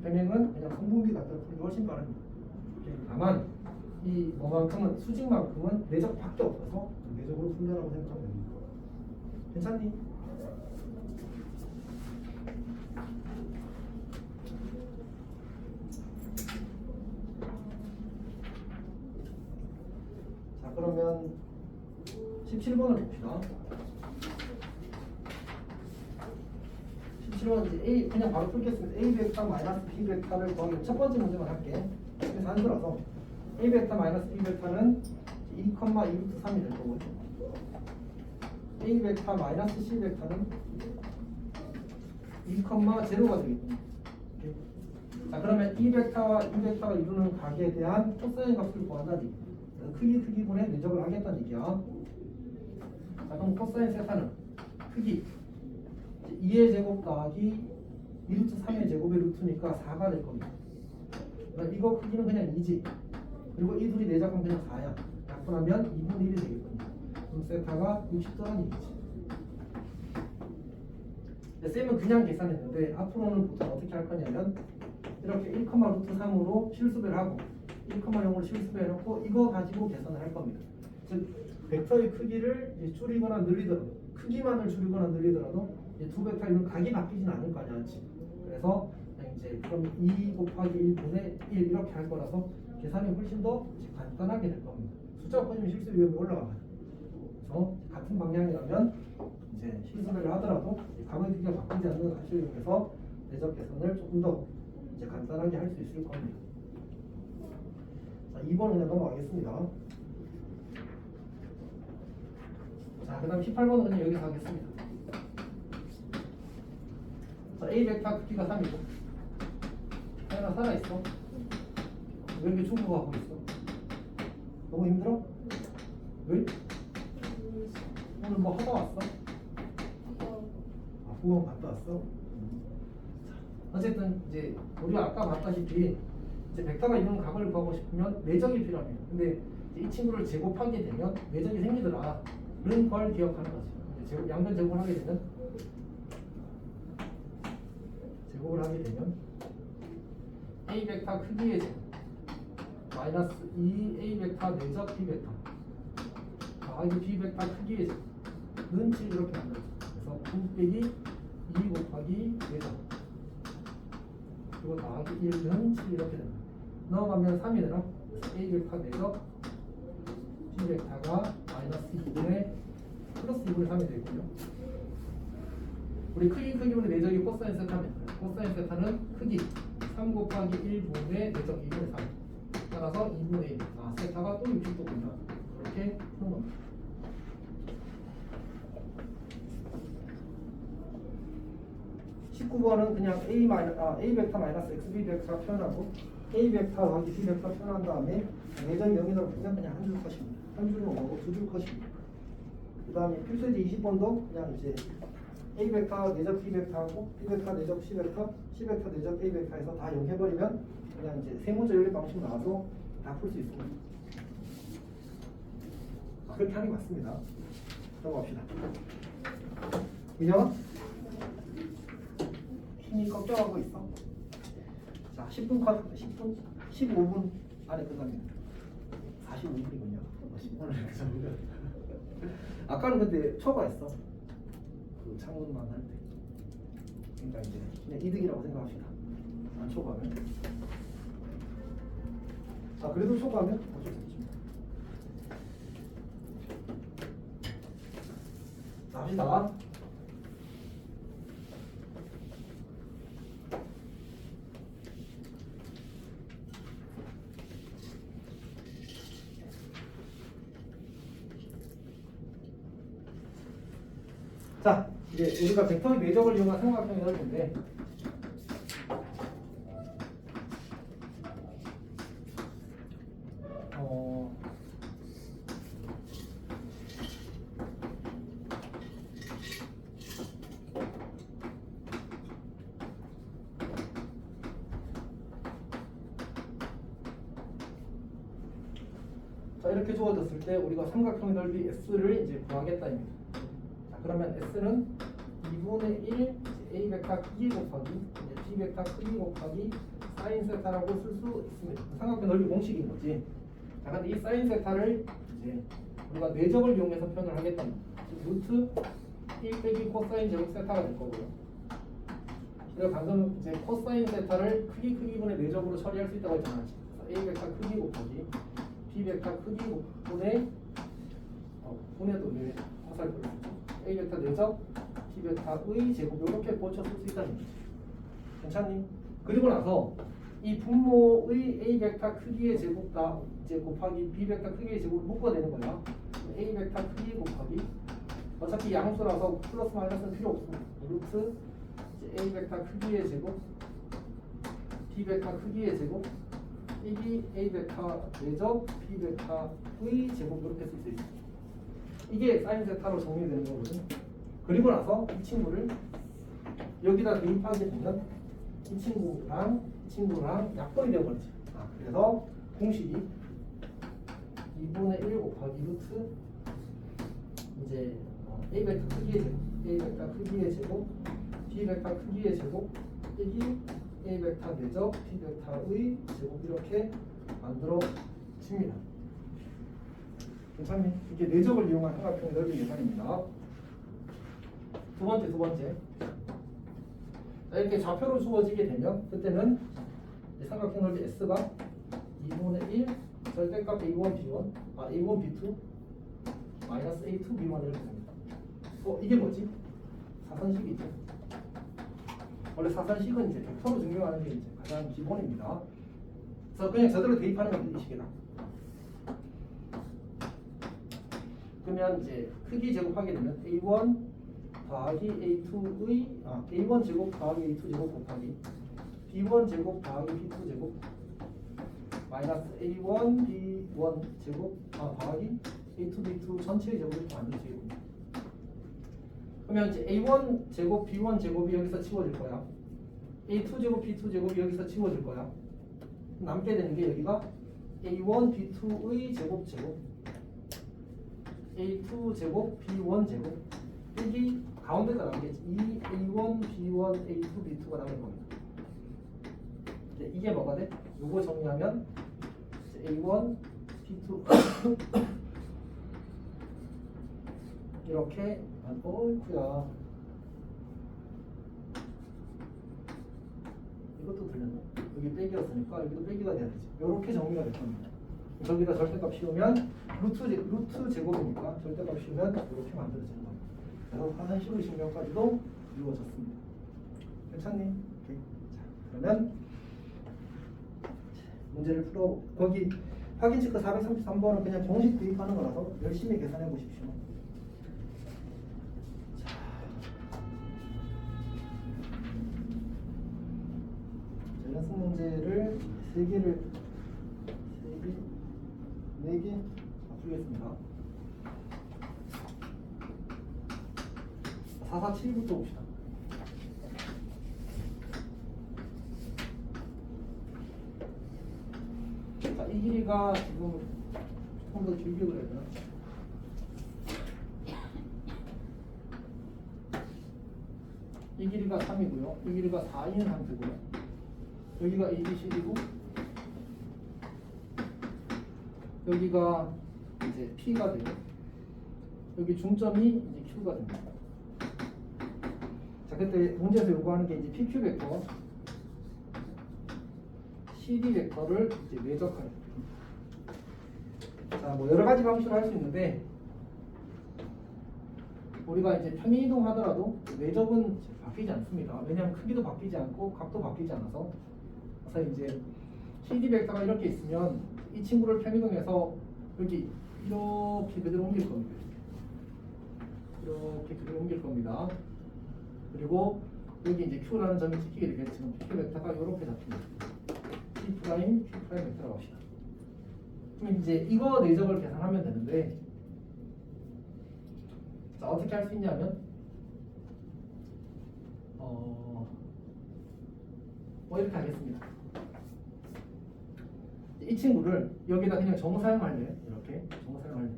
평행은 그냥 성분비 같다라고 푸는 게 훨씬 빠릅니다. 다만 이 뭐만큼은 수직만큼은 내적밖에 없어서 내적으로 푼다라고 생각하면 됩니다. 괜찮니? 자, 그러면 17번을 봅시다. 17번 이제 A 그냥 바로 풀겠습니다. A 벡터 마이너스 B 벡터를 구하기 첫 번째 문제만 할게. 그래서 안 들어서 A 벡터 마이너스 B 벡터는 2,2루트3이 될 거고요. A 벡터 마이너스 C 벡터는 2,0가 되겠군요. 이렇게. 자, 그러면 이 벡터와 이 벡터가 이루는 각에 대한 코사인 값을 구한다니 크기분의 내적을 하겠다는 얘기야. 자, 그럼 코사인 세타는 크기 2의 제곱 더하기 2루트 3의 제곱의 루트니까 4가 될 겁니다. 그러니까 이거 크기는 그냥 2지. 그리고 이 둘이 내적하면 그냥 4야. 약분하면 2분의 1이 되겠군요. 그럼 세타가 60도라는 얘기지. 쌤은 그냥 계산했는데 앞으로는 보통 어떻게 할 거냐면 이렇게 1, 루트 3으로 실수배를 하고 1,0으로 실수배를 해놓고 이거 가지고 계산을 할 겁니다. 즉 벡터의 크기를 이제 줄이거나 늘리더라도 크기만을 줄이거나 늘리더라도 이제 두 벡터 이런 각이 바뀌진 않을 거 아니야. 그래서 이제 그럼 2 곱하기 1분의 1 이렇게 할 거라서 계산이 훨씬 더 간단하게 될 겁니다. 숫자가 커지면 실수 위험이 올라가요. 그래서 같은 방향이라면 이제 실수배를 하더라도 각의 크기가 바뀌지 않는 사실을 이용해서 내적 계산을 조금 더 이제 간단하게 할 수 있을 겁니다. 자, 2번 그냥 넘어가겠습니다. 자, 그 다음 18번은 그냥 여기서 하겠습니다. 자, A 벡터 크기가 3이고 하나 살아있어. 왜 이렇게 충고하고 있어? 너무 힘들어? 왜? 오늘 뭐 하다 왔어? 아, 후원 갔다 왔어? 어쨌든 이제 우리가 아까 봤다시피 이제 벡터가 이루는 각을 구하고 싶으면 내적이 필요합니다. 근데 이 친구를 제곱하게 되면 내적이 생기더라. 그런 걸 기억하는 거지. 이제 양변 제곱을 하게 되면 A 벡터 크기의 제곱 마이너스 2A 벡터 내적 B 벡터 더하기 B 벡터 크기의 제곱는 7 이렇게 만들어요. 그래서 9 빼기 2 곱하기 내적 그리고 더하기 1은 7 이렇게 됩니다. 넘어가면 3이 되나? A 벡터 내적 B 벡터가 마이너스 2분의 플러스 2분의 3이 되겠군요. 우리 크기분의 내적이 코사인 세타입니다. 코사인 세타는 크기 3 곱하기 1분의 내적 2분의 3 따라서 2분의 1. 아, 세타가 또 60도군요. 이렇게 푸는 겁니다. (19번은) 그냥 A 벡터 마이너스 XB 벡터 표현하고 A 벡터 더하기 B 벡터 표현한 다음에 내적 0이라고 그냥 한 줄 컷입니다. 한 줄로 오고 두 줄 컷입니다. 그 다음에 필수지 20번도 그냥 이제 A 벡터 내적 B 벡터하고 B 벡터 내적 C 벡터, C 벡터 내적 A 벡터에서 다 0 해버리면 그냥 이제 세 문제 연립 방식 나와서 다 풀 수 있습니다. 그렇게 하는 게 맞습니다. 넘어갑시다. 민영아? 힘이 걱정하고 있어. 자, 10분 컷, 10분, 15분 안에 끝납니다. 45분이군요. 10분을 이렇게 잡으면. 아까는 근데 초과했어. 그 창문만 할 때. 그러니까 이제 그냥 이득이라고 생각합시다. 안 초과하면. 자, 그래도 초과하면 어쩔 수 없죠. 자, 합시다. 자, 이제 우리가 벡터의 내적을 이용한 삼각형이 나올 텐데 자, 이렇게 주어졌을 때 우리가 삼각형의 넓이 S를 이제 구하겠다입니다. 자, 그러면 S는 2분의 1 A 벡터 크기 곱하기 B 벡터 크기 곱하기 사인 세타라고 쓸 수 있습니다. 삼각형 넓이 공식인 거지. 자, 근데 이 사인 세타를 이제 우리가 내적을 이용해서 표현을 하겠답니다. 루트 1 빼기 코사인 제곱 세타가 될 거고요. 우리가 방금 이제 코사인 세타를 크기분의 내적으로 처리할 수 있다고 했잖아. 그래서 A 벡터 크기 곱하기 B 벡터 크기 분의 분해도 왜 화살표를 쓰죠? A 벡터 내적 B 벡터의 제곱 이렇게 고쳐 쓸 수 있다는 거지. 괜찮니? 그리고 나서 이 분모의 A 벡터 크기의 제곱 다 이제 곱하기 B 벡터 크기의 제곱을 묶어내는 거야. A 벡터 크기 곱하기 어차피 양수라서 플러스 마이너스는 필요 없어. 루트 이제 A 벡터 크기의 제곱 B 벡터 크기의 제곱 이게 A 벡터 내적 B 벡터의 제곱 이렇게 쓸 수 있어. 이게 사인 세타로 정리되는 거거든. 그리고 나서 이 친구를 여기다 대입하게 되면 이 친구랑 약분이 되어버리지. 그래서 공식이 2분의 1 곱하기 루트 이제 A 벡터 크기의 제곱, A 벡터 크기의 제곱, B 벡터 크기의 제곱, 여기 A 벡터 내적 B 벡터의 제곱 이렇게 만들어집니다. 괜찮니? 이게 내적을 이용한 삼각형 넓이 계산입니다. 두 번째. 자, 이렇게 좌표로 주어지게 되면 그때는 삼각형 넓이 S가 2분의 1 절대값 A1, B1, A1, B2 마이너스 A2, B1 이렇게 됩니다. 이게 뭐지? 사선식이죠. 원래 사선식은 이제 벡터로 증명하는 게 이제 가장 기본입니다. 그래서 그냥 저대로 대입하는 건 이 식이다. 그러면 이제 크기 제곱하게 되면 A1 더하기 A2의 A1 제곱 더하기 A2 제곱 곱하기 B1 제곱 더하기 B2 제곱 마이너스 A1 B1 제곱 더하기 A2 B2 전체의 제곱을 만들 제곱입니다. 그러면 이제 A1 제곱 B1 제곱이 여기서 치워질 거야. A2 제곱 B2 제곱이 여기서 치워질 거야. 남게 되는 게 여기가 A1 B2의 제곱 A2 제곱 B1 제곱 여기 가운데가 남겠지. 이 A1 B1 A2 B2가 남을 겁니다. 이게 뭐가 돼? 요거 정리하면 A1 B2 이렇게 어이구야 이것도 들렸나? 여기 빼기였으니까 여기도 빼기가 돼야 되지. 이렇게 정리가 될 겁니다. 저기다 절대값 씌우면 루트 제곱이니까 절대값 씌우면 이렇게 만들어지는 겁니다. 그래서 사선식의 증명까지도 이루어졌습니다. 괜찮니? 오케이. 자, 그러면 문제를 풀어. 거기 확인 체크 433번은 그냥 공식 대입하는 거라서 열심히 계산해 보십시오. 연습 문제를 3개 풀겠습니다. 447부터 봅시다. 자, 이 길이가 지금 조금 더 길게 그려야 되나? 이 길이가 3이고요. 이 길이가 4인 상태고요. 여기가 ABCD고 여기가 이제 P가 되고 여기 중점이 이제 Q가 됩니다. 자, 그때 문제에서 요구하는 게 이제 PQ 벡터, CD 벡터를 이제 외적하는. 자, 뭐 여러 가지 방식으로 할 수 있는데 우리가 이제 평행 이동하더라도 외적은 바뀌지 않습니다. 왜냐하면 크기도 바뀌지 않고 값도 바뀌지 않아서. 그래서 이제 CD 벡터가 이렇게 있으면 이 친구를 편의동해서 여기 이렇게 그대로 옮길 겁니다. 이렇게 그대로 옮길 겁니다. 그리고 여기 이제 Q라는 점이 찍히게 되겠지만 Q 벡터가 이렇게 잡힙니다. P 프라임, Q 프라임 벡터라고 합시다. 그럼 이제 이거 내적을 계산하면 되는데, 자, 어떻게 할 수 있냐면 뭐 이렇게 하겠습니다. 이 친구를 여기다 그냥 정사용할래. 이렇게 정사용할래.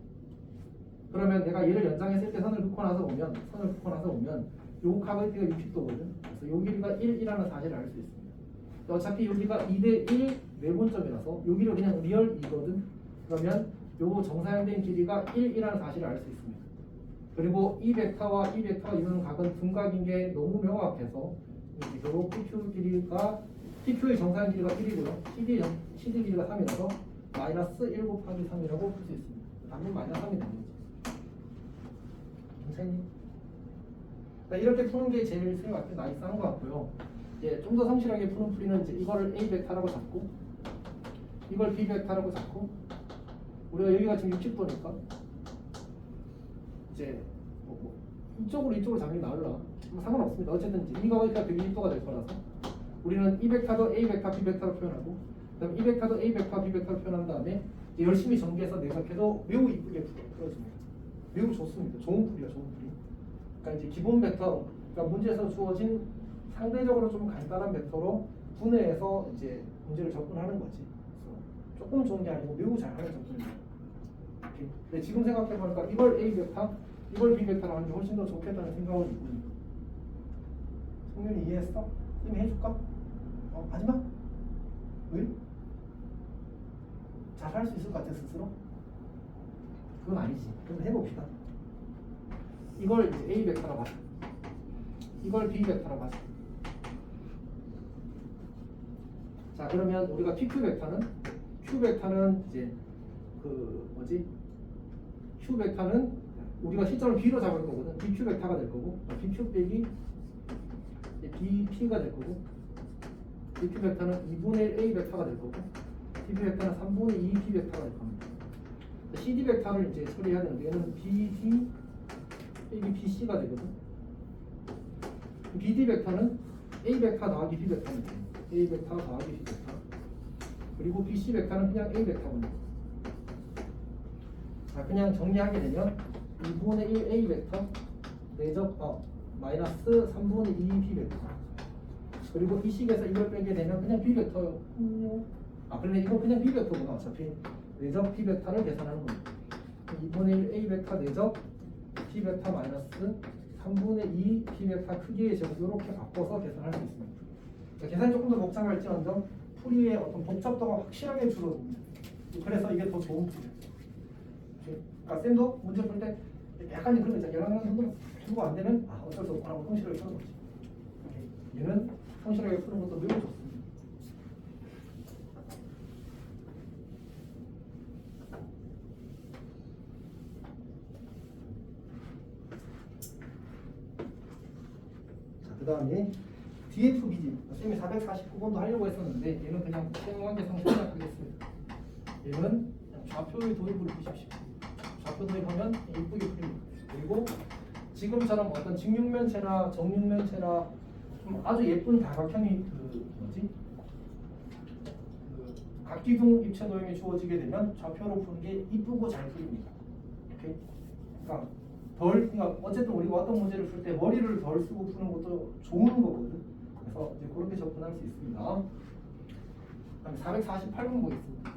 그러면 내가 얘를 연장했을 때 선을 긋고 나서 보면 요 각의 띠가 60도거든. 그래서 요 길이가 1이라는 사실을 알 수 있습니다. 어차피 여기가 2대1 내분점이라서 여기를 그냥 리얼 2거든. 그러면 요 정사용된 길이가 1이라는 사실을 알 수 있습니다. 그리고 이 벡터와 이 벡터가 이루는 각은 둔각인 게 너무 명확해서 이제 결국 PQ의 정사인 길이가 1이고요. CD 길이가 3이라서 마이너스 1 곱하기 3이라고 풀 수 있습니다. 답은 마이너스 3이 되는 거죠. 괜찮니? 이렇게 푸는 게 제일 생각할 때 나이스한 것 같고요. 이제 좀 더 성실하게 푸는 풀이는 이제 이거를 A 벡터라고 잡고 이걸 B 벡터라고 잡고 우리가 여기가 지금 60도니까 이제 이쪽으로 잡는 게 나을라. 상관없습니다. 어쨌든 이거 여기가 120도가 될 거라서 우리는 이 벡터도 A 벡터, B 벡터로 표현하고 그다음에 이 벡터도 A 벡터, B 벡터로 표현한 다음에 이제 열심히 전개해서 내각해도 매우 이쁘게 풀어집니다. 매우 좋습니다. 좋은 풀이야, 좋은 풀이. 그러니까 이제 기본 벡터, 그러니까 문제에서 주어진 상대적으로 좀 간단한 벡터로 분해해서 이제 문제를 접근하는 거지. 그래서 조금 좋은 게 아니고 매우 잘하는 접근입니다. 근데 지금 생각해보니까 이걸 A 벡터, 이걸 B 벡터로 하는 게 훨씬 더 좋겠다는 생각은 있군요. 성윤이 이해했어? 쌤이 해줄까? 하지마? 왜? 잘 할 수 있을 것 같아 스스로? 그건 아니지. 그럼 해봅시다. 이걸 이제 A 벡터라고 하자. 이걸 B 벡터라고 하자. 자 그러면 우리가 PQ 벡터는 Q 벡터는 이제 Q 벡터는 우리가 시점을 B로 잡을 거거든. BQ 벡터가 될 거고 BQ 빼기 BP가 될 거고 BQ 벡터는 2분의 1 A 벡터가 될 거고 BP 벡터는 3분의 2 P 벡터가 될 겁니다. CD 벡터를 이제 처리해야 되는데 얘는 BD 빼기 BC가 되거든. BD 벡터는 A 벡터 더하기 B 벡터입니다. A 벡터 더하기 B 벡터. 그리고 BC 벡터는 그냥 A 벡터입니다. 자, 그냥 정리하게 되면 2분의 1 A 벡터 내적 마이너스 3분의 2 B 벡터. 그리고 이 식에서 이걸 빼게 되면 그냥 B 벡터요. 그런데 이거 그냥 B 벡터구나. 어차피 내적 B 벡터를 계산하는 겁니다. 2분의 1 A 벡터 내적 B 벡터 마이너스 3분의 2 B 벡터 크기의 제곱 이렇게 바꿔서 계산할 수 있습니다. 그러니까 계산이 조금 더 복잡할지언정 풀이의 어떤 복잡도가 확실하게 줄어듭니다. 그래서 이게 더 좋은 풀이에요. 그러니까 쌤도 문제 풀 때 약간 그런 거 있잖아요. 영향만 손으로 주고 안 되면 어쩔 수 없고 하고 성실하게 푸는 거지. 얘는 성실하게 푸는 것도 매우 좋습니다. 자, 그 다음에 DFBG 쌤이 449번도 하려고 했었는데 얘는 그냥 생관계상 생략하겠습니다. 얘는 좌표의 도입을 보십시오. 좌표 도입하면 이쁘게 풀립니다. 그리고 지금처럼 어떤 직육면체나 정육면체나 좀 아주 예쁜 다각형이 각기둥 입체 도형이 주어지게 되면 좌표로 푸는 게 이쁘고 잘 풀립니다. 오케이? 그러니까 어쨌든 우리가 어떤 문제를 풀 때 머리를 덜 쓰고 푸는 것도 좋은 거거든. 그래서 이제 그렇게 접근할 수 있습니다. 그다음에 448번 보겠습니다.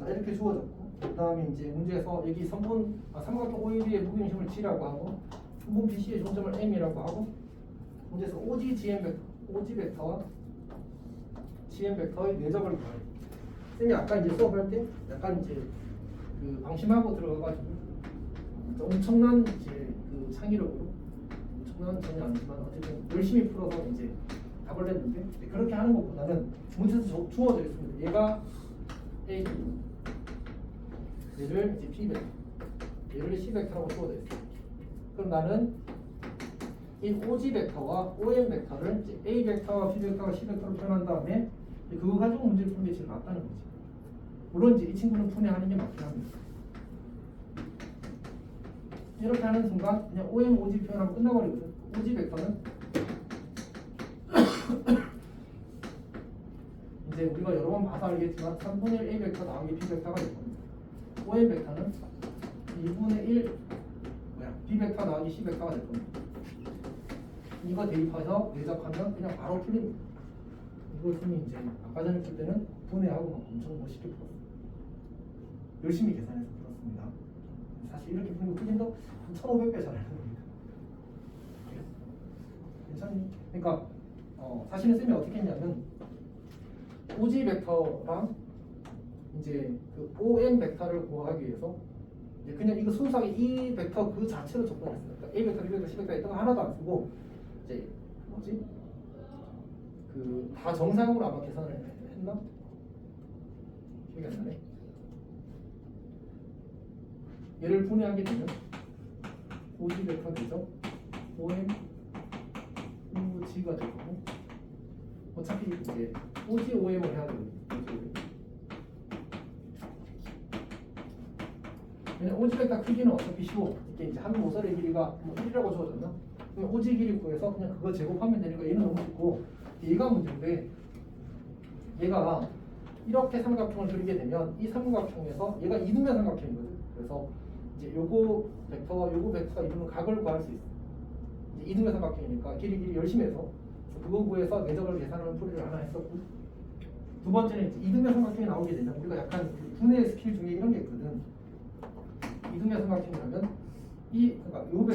이렇게 주어졌고 그 다음에 이제 문제에서 여기 삼각형 OAB의 무게중심을 G라고 하고 분분 BC의 종점을 M이라고 하고 문제에서 OG 벡터와 GM 벡터의 내적을 구하래. 쌤이 아까 이제 수업할 때 약간 이제 방심하고 들어가가지고 엄청난 이제 창의력으로 엄청난 전혀 아니지만 어쨌든 열심히 풀어서 이제 답을 냈는데 그렇게 하는 것보다는 문제에서 주어져 있습니다. 얘가 A 얘를 이제 P 벡터, 얘를 C 벡터라고 주어져 있어요. 그럼 나는 이 OG 벡터와 OM 벡터를 이제 A 벡터와 B 벡터와 C 벡터로 표현한 다음에 그거 가지고 문제를 푸는 게 제일 낫다는 거지. 물론 이제 이 친구는 분해하는 게 맞긴 합니다. 이렇게 하는 순간 그냥 OM, OG 표현하면 끝나버리거든. OG 벡터는 이제 우리가 여러 번 봐서 알겠지만 3분의 1 A 벡터 나오기 B 벡터가 될 겁니다. OM 벡터는 2분의 1 B 벡터 나오기 C 벡터가 될 겁니다. 이거 대입해서 내적하면 그냥 바로 풀립니다. 이걸 쌤이 이제 아까 전에 풀 때는 분해하고 막 엄청 멋있게 풀었어요. 열심히 계산해서 풀었습니다. 사실 이렇게 풀면 풀림도 한 1500배 잘하는 겁니다. 괜찮니? 그러니까 사실은 쌤이 어떻게 했냐면 오지 벡터랑 이제 그 OM 벡터를 구하기 위해서 이제 그냥 이거 순수하게 이 벡터 그 자체로 접근했어요. 그러니까 A 벡터, B 벡터, C 벡터 있던 거 하나도 안 쓰고 이제 뭐지? 그 다 정상으로 아마 계산을 했나? 기억이 안 나네. 얘를 분해하게 되면 오지 벡터 되죠? OM OG가 되고 어차피 이제 OG OM을 해야 되거든요. 왜냐면 오지 벡터 크기는 어차피 쉬워. 이게 이제 한 모서리의 길이가 뭐 1이라고 주어졌나? 그럼 오지 길이 구해서 그냥 그거 제곱하면 되니까 얘는 너무 쉽고 얘가 문제인데 얘가 이렇게 삼각형을 그리게 되면 이 삼각형에서 얘가 이등변 삼각형이거든. 그래서 이제 요거 벡터와 요거 벡터가 이루는 각을 구할 수 있어. 이제 이등변 삼각형이니까 길이 열심히 해서 그거 구해서 내적을 계산하는 풀이를 하나 했었고 두 번째는 이제 이등변 삼각형이 나오게 되면 우리가 약간 그 분해 스킬 중에 이런 게 있거든. 이등변 삼각형이라면 그러니까 요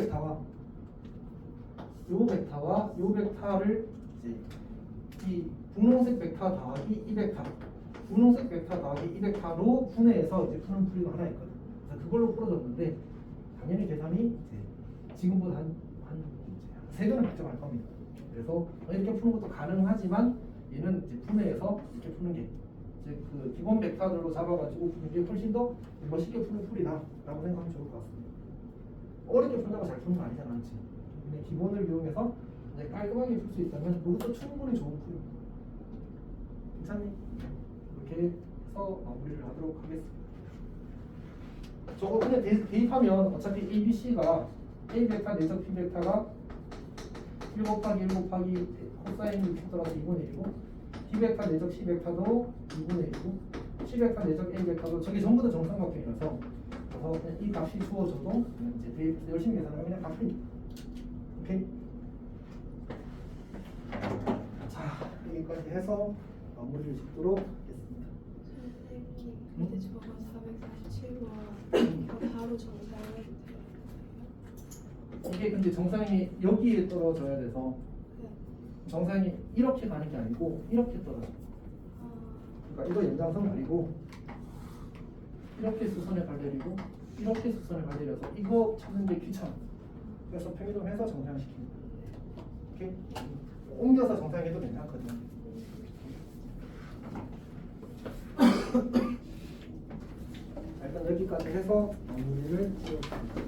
벡터와 요 벡터를 이제 이 분홍색 벡터 더하기 이 벡터, 분홍색 벡터 더하기 이 벡터로 분해해서 이제 푸는 풀이가 하나 있거든. 그래서 그걸로 풀어줬는데 당연히 계산이 이제 지금보다 한 3배는 걱정할 겁니다. 그래서 이렇게 푸는 것도 가능하지만 얘는 이제 분해해서 이렇게 푸는 게 이제 그 기본 벡터들로 잡아가지고 푸는 게 훨씬 더 멋있게 푸는 풀이다라고 생각하면 좋을 것 같습니다. 어렵게 푼다고 잘 푸는 거 아니잖아, 그렇지? 근데 기본을 이용해서 이제 깔끔하게 풀 수 있다면 그것도 충분히 좋은 풀입니다. 괜찮니? 이렇게 해서 마무리를 하도록 하겠습니다. 저거 그냥 대입하면 어차피 A, B, C가 A 벡터 내적 B 벡터가 1 곱하기 1 곱하기 코사인 6 더라서 2분의 1이고 D 벡터 내적 C 벡터도 2분의 1이고 C 벡터 내적 A 벡터도 저게 전부 다 정삼각형이라서 그래서 그냥 이 값이 주어져도 그냥 이제 대입해서 열심히 계산하면 그냥 값입니다. 오케이? 자, 여기까지 해서 마무리를 짓도록 하겠습니다. 선생님, 근데 저거 447번 바로 정상을 해도 돼요? 이게 근데 정상이 여기에 떨어져야 돼서 네. 정상이 이렇게 가는 게 아니고 이렇게 떨어져. 그러니까 이거 연장선 그리고 이렇게 수선을 발내리고 이렇게 수선을 발내려서 이거 찾는 게 귀찮아. 그래서 평이동해서 정상시킵니다. 오케이? 옮겨서 정상해도 괜찮거든. 일단 여기까지 해서 마무리를 지어줍니다.